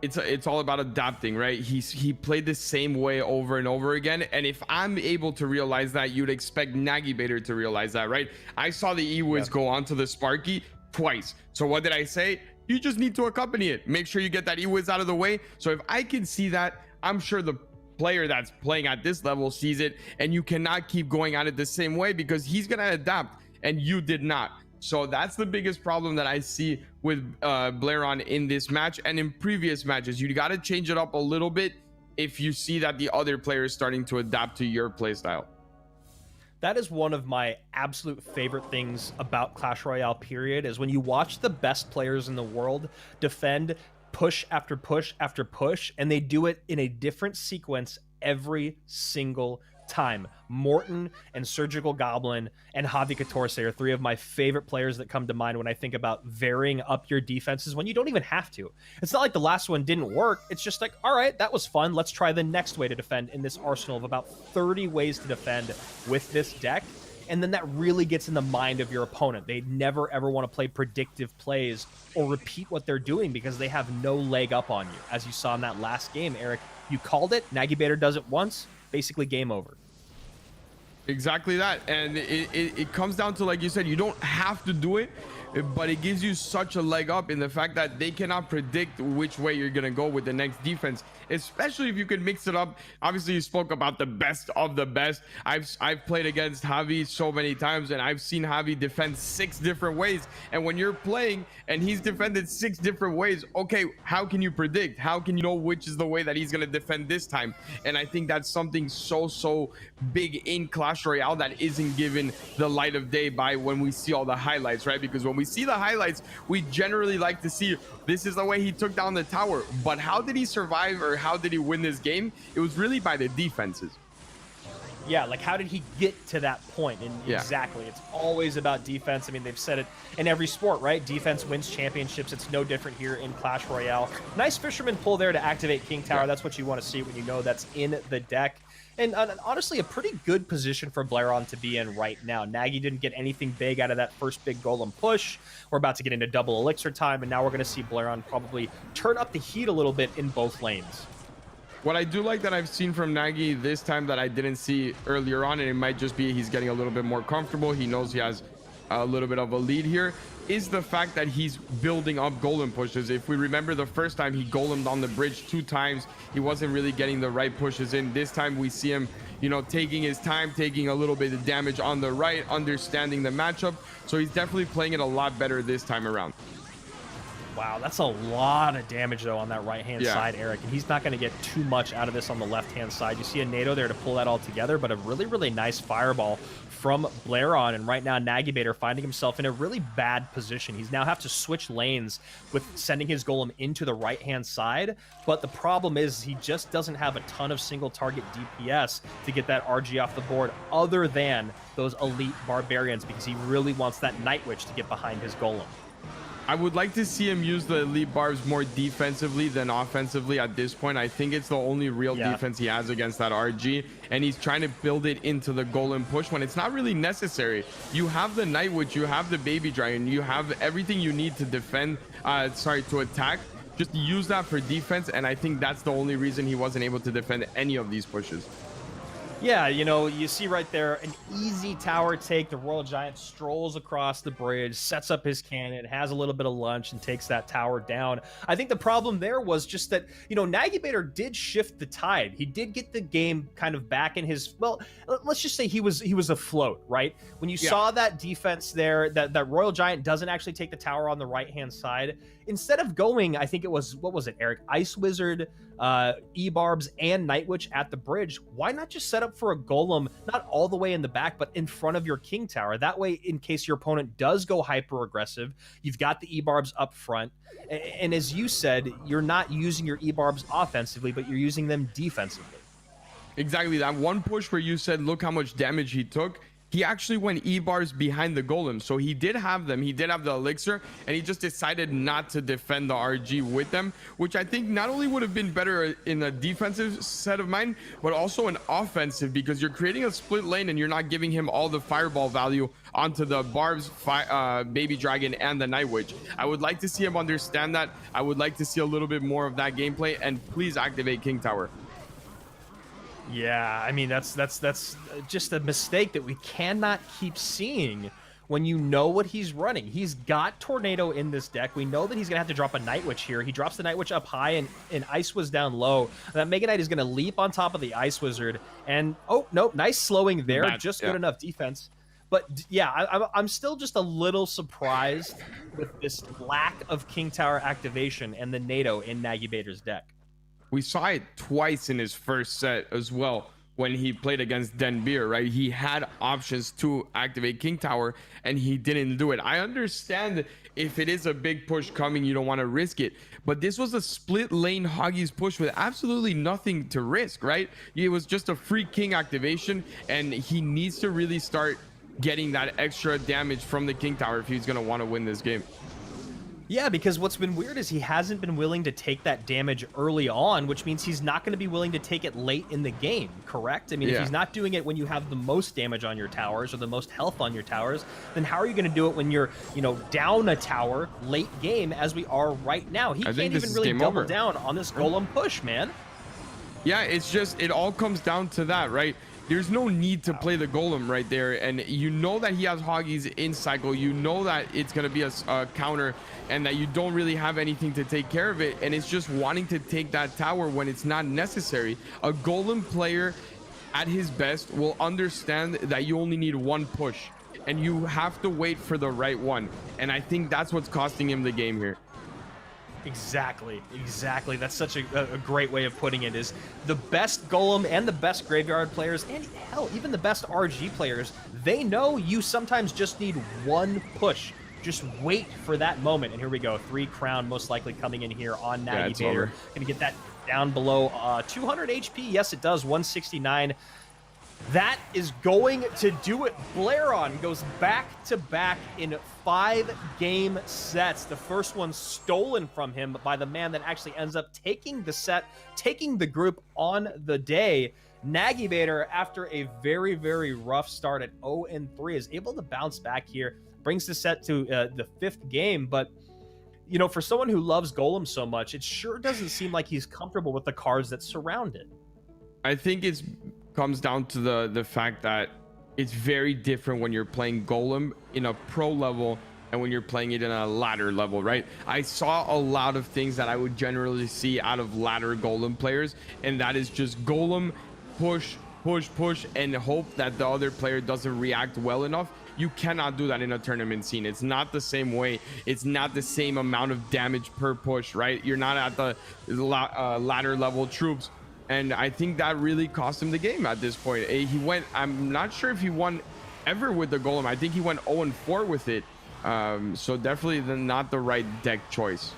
it's all about adapting, right? He played the same way over and over again, and if I'm able to realize that, you'd expect Nagy Bader to realize that, right? I saw the E-Wiz go onto the Sparky twice. So what did I say? You just need to accompany it. Make sure you get that E-Wiz out of the way. So if I can see that, I'm sure the player that's playing at this level sees it, and you cannot keep going at it the same way because he's gonna adapt and you did not. So that's the biggest problem that I see with Blairon in this match and in previous matches. You got to change it up a little bit if you see that the other player is starting to adapt to your playstyle. That is one of my absolute favorite things about Clash Royale, period, is when you watch the best players in the world defend push after push after push, and they do it in a different sequence every single time. Morton and Surgical Goblin and Javi Catorce are three of my favorite players that come to mind when I think about varying up your defenses when you don't even have to. It's not like the last one didn't work. It's just like, all right, that was fun. Let's try the next way to defend in this arsenal of about 30 ways to defend with this deck. And then that really gets in the mind of your opponent. They never ever want to play predictive plays or repeat what they're doing because they have no leg up on you. As you saw in that last game, Eric, you called it. Nagy Bader does it once, basically game over. Exactly that. And it comes down to, like you said, you don't have to do it, but it gives you such a leg up in the fact that they cannot predict which way you're going to go with the next defense, especially if you can mix it up. Obviously, you spoke about the best of the best. I've played against Javi so many times, and I've seen Javi defend 6 different ways. And when you're playing and he's defended 6 different ways, okay, how can you predict? How can you know which is the way that he's going to defend this time? And I think that's something so big in Clash Royale that isn't given the light of day by when we see all the highlights, right? Because when we see the highlights, we generally like to see this is the way he took down the tower, but how did he survive, or how did he win this game? It was really by the defenses. Yeah, like how did he get to that point? And exactly, it's always about defense. I mean, they've said it in every sport, right? Defense wins championships. It's no different here in Clash Royale. Nice Fisherman pull there to activate King Tower. That's what you want to see when you know that's in the deck. And honestly, a pretty good position for Blairon to be in right now. Nagy didn't get anything big out of that first big golem push. We're about to get into double elixir time, and now we're going to see Blairon probably turn up the heat a little bit in both lanes. What I do like that I've seen from Nagy this time that I didn't see earlier on, and it might just be he's getting a little bit more comfortable, he knows he has a little bit of a lead here, is the fact that he's building up golem pushes. If we remember the first time, he golemed on the bridge 2 times. He wasn't really getting the right pushes in. This time we see him, you know, taking his time, taking a little bit of damage on the right, understanding the matchup. So he's definitely playing it a lot better this time around. Wow, that's a lot of damage, though, on that right-hand side, Eric. And he's not going to get too much out of this on the left-hand side. You see a NATO there to pull that all together, but a really nice fireball from Blairon. And right now, Nagy Bader finding himself in a really bad position. He's now have to switch lanes with sending his golem into the right-hand side. But the problem is he just doesn't have a ton of single-target DPS to get that RG off the board other than those elite barbarians, because he really wants that Night Witch to get behind his golem. I would like to see him use the elite barbs more defensively than offensively at this point. I think it's the only real defense he has against that RG, and he's trying to build it into the golem push when it's not really necessary. You have the Night Witch, you have the Baby Dragon, you have everything you need to defend, to attack. Just use that for defense, and I think that's the only reason he wasn't able to defend any of these pushes. Yeah, you know, you see right there an easy tower take. The Royal Giant strolls across the bridge, sets up his cannon, has a little bit of lunch, and takes that tower down. I think the problem there was just that, you know, Nagy Bader did shift the tide. He did get the game kind of back in his, well, let's just say he was afloat, right? When you saw that defense there, that Royal Giant doesn't actually take the tower on the right-hand side, instead of going, I think it was, what was it, Eric? Ice Wizard, E-Barbs, and Night Witch at the bridge. Why not just set up for a golem, not all the way in the back, but in front of your King Tower? That way, in case your opponent does go hyper aggressive, you've got the E-Barbs up front. And as you said, you're not using your E-Barbs offensively, but you're using them defensively. Exactly. That one push where you said, look how much damage he took. he actually went E-bars behind the golem. So he did have them. He did have the elixir, and he just decided not to defend the RG with them, which I think not only would have been better in a defensive set of mind, but also an offensive, because you're creating a split lane and you're not giving him all the fireball value onto the Barbs, Baby Dragon, and the Night Witch. I would like to see him understand that. I would like to see a little bit more of that gameplay, and please activate King Tower. Yeah, I mean, that's just a mistake that we cannot keep seeing when you know what he's running. He's got Tornado in this deck. We know that he's going to have to drop a Night Witch here. He drops the Night Witch up high, and Ice was down low. That Mega Knight is going to leap on top of the Ice Wizard. And, oh, nope, nice slowing there. Just good enough defense. But, yeah, I'm still just a little surprised with this lack of King Tower activation and the NATO in Nagy Bader's deck. We saw it twice in his first set as well when he played against Den Beer, right? He had options to activate King Tower and he didn't do it. I understand if it is a big push coming, you don't want to risk it. But this was a split lane Hoggies push with absolutely nothing to risk, right? It was just a free King activation, and he needs to really start getting that extra damage from the King Tower if he's going to want to win this game. Yeah, because what's been weird is he hasn't been willing to take that damage early on, which means he's not going to be willing to take it late in the game, correct? I mean, if he's not doing it when you have the most damage on your towers or the most health on your towers, then how are you going to do it when you're, you know, down a tower late game as we are right now? He can't even really double down on this golem push, man. Yeah, it's just, it all comes down to that, right? There's no need to play the golem right there, and you know that he has Hoggies in cycle. You know that it's going to be a counter and that you don't really have anything to take care of it, and it's just wanting to take that tower when it's not necessary. A golem player at his best will understand that you only need one push and you have to wait for the right one, and I think that's what's costing him the game here. Exactly. That's such a great way of putting it. Is the best golem and the best graveyard players, and hell, even the best RG players, they know you sometimes just need one push. Just wait for that moment. And here we go. 3 crown most likely coming in here on Nagy Bader. Gonna get that down below 200 HP. Yes, it does. 169. That is going to do it. Blairon goes back-to-back in 5 game sets. The first one stolen from him by the man that actually ends up taking the set, taking the group on the day. Nagy Bader, after a very, very rough start at 0-3, is able to bounce back here, brings the set to the 5th game. But, you know, for someone who loves Golem so much, it sure doesn't seem like he's comfortable with the cards that surround it. I think it's comes down to the fact that it's very different when you're playing Golem in a pro level and when you're playing it in a ladder level, right? I saw a lot of things that I would generally see out of ladder Golem players, and that is just Golem push and hope that the other player doesn't react well enough. You cannot do that in a tournament scene. It's not the same way. It's not the same amount of damage per push, right? You're not at the ladder level troops. And I think that really cost him the game at this point. He went, I'm not sure if he won ever with the Golem. I think he went 0-4 with it. So definitely not the right deck choice.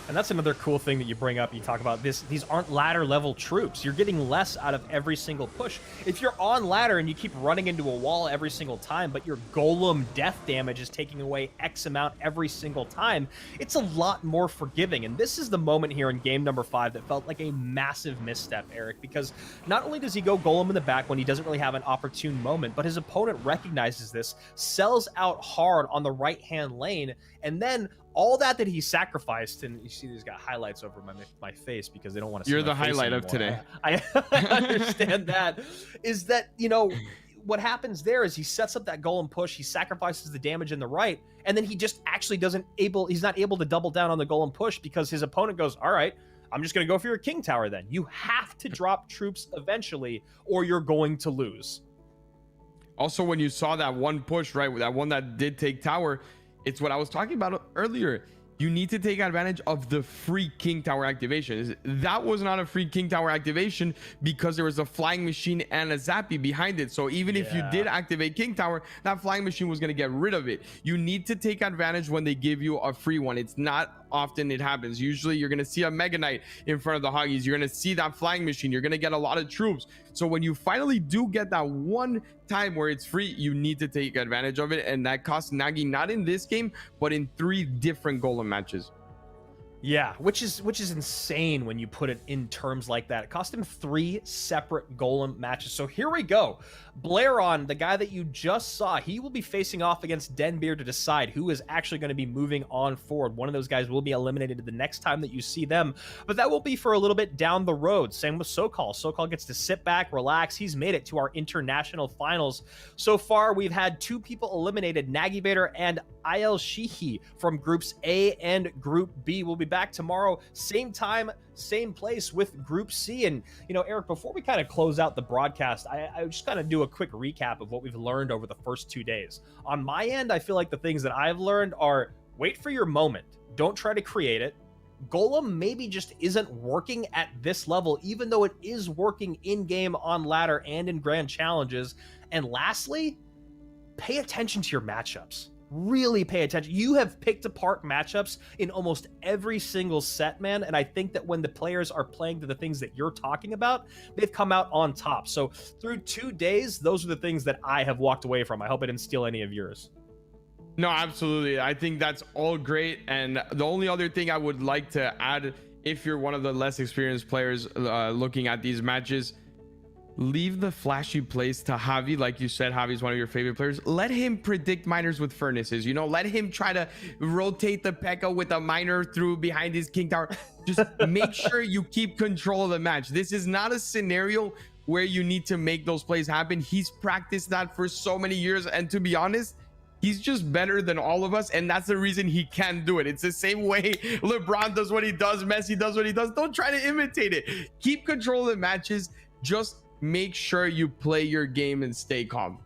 And that's another cool thing that you bring up. You talk about this. These aren't ladder level troops. You're getting less out of every single push. If you're on ladder and you keep running into a wall every single time, but your golem death damage is taking away X amount every single time, it's a lot more forgiving. And this is the moment here in game number 5 that felt like a massive misstep, Eric, because not only does he go golem in the back when he doesn't really have an opportune moment, but his opponent recognizes this, sells out hard on the right-hand lane, and then all that he sacrificed, and you see he's got highlights over my face because they don't want to see You're the my face highlight anymore. of today. I understand that. Is that, you know, what happens there is he sets up that golem push, he sacrifices the damage in the right, and then he just actually he's not able to double down on the golem push because his opponent goes, all right, I'm just going to go for your King Tower then. You have to drop troops eventually or you're going to lose. Also, when you saw that one push, right, that one that did take tower, it's what I was talking about earlier. You need to take advantage of the free King Tower activation. That was not a free King Tower activation because there was a flying machine and a Zappy behind it. So even if you did activate King Tower, that flying machine was going to get rid of it. You need to take advantage when they give you a free one. It's not often it happens. Usually you're going to see a Mega Knight in front of the Hoggies. You're going to see that flying machine. You're going to get a lot of troops. So when you finally do get that one time where it's free, you need to take advantage of it. And that cost Nagi, not in this game, but in 3 different Golem matches. Yeah, which is insane when you put it in terms like that. It cost him 3 separate Golem matches. So here we go. Blairon, the guy that you just saw, he will be facing off against Denbeer to decide who is actually going to be moving on forward. One of those guys will be eliminated the next time that you see them, but that will be for a little bit down the road. Same with Sokol. Sokol gets to sit back, relax. He's made it to our international finals. So far, we've had 2 people eliminated, Nagivator and Ayel Shihi from Groups A and Group B. We'll be back tomorrow, same time, same place with Group C. And, you know, Eric, before we kind of close out the broadcast, I just kind of do a quick recap of what we've learned over the first 2 days. On my end, I feel like the things that I've learned are wait for your moment. Don't try to create it. Golem maybe just isn't working at this level, even though it is working in-game on ladder and in grand challenges. And lastly, pay attention to your matchups. Really pay attention. You have picked apart matchups in almost every single set, man, and I think that when the players are playing to the things that you're talking about, they've come out on top. So through 2 days, those are the things that I have walked away from. I hope I didn't steal any of yours. No, absolutely. I think that's all great. And the only other thing I would like to add, if you're one of the less experienced players looking at these matches, leave the flashy plays to Javi. Like you said, Javi's one of your favorite players. Let him predict miners with furnaces. You know, let him try to rotate the P.E.K.K.A with a miner through behind his King Tower. Just make sure you keep control of the match. This is not a scenario where you need to make those plays happen. He's practiced that for so many years. And to be honest, he's just better than all of us, and that's the reason he can do it. It's the same way LeBron does what he does, Messi does what he does. Don't try to imitate it. Keep control of the matches. Just make sure you play your game and stay calm.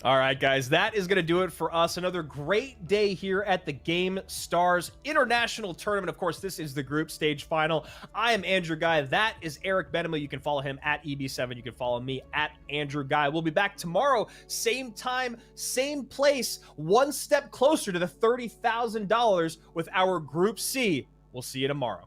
All right, guys, that is going to do it for us. Another great day here at the Game Stars International Tournament. Of course, this is the group stage final. I am Andrew Guy. That is Eric Benema. You can follow him at EB7. You can follow me at Andrew Guy. We'll be back tomorrow, same time, same place, one step closer to the $30,000 with our Group C. We'll see you tomorrow.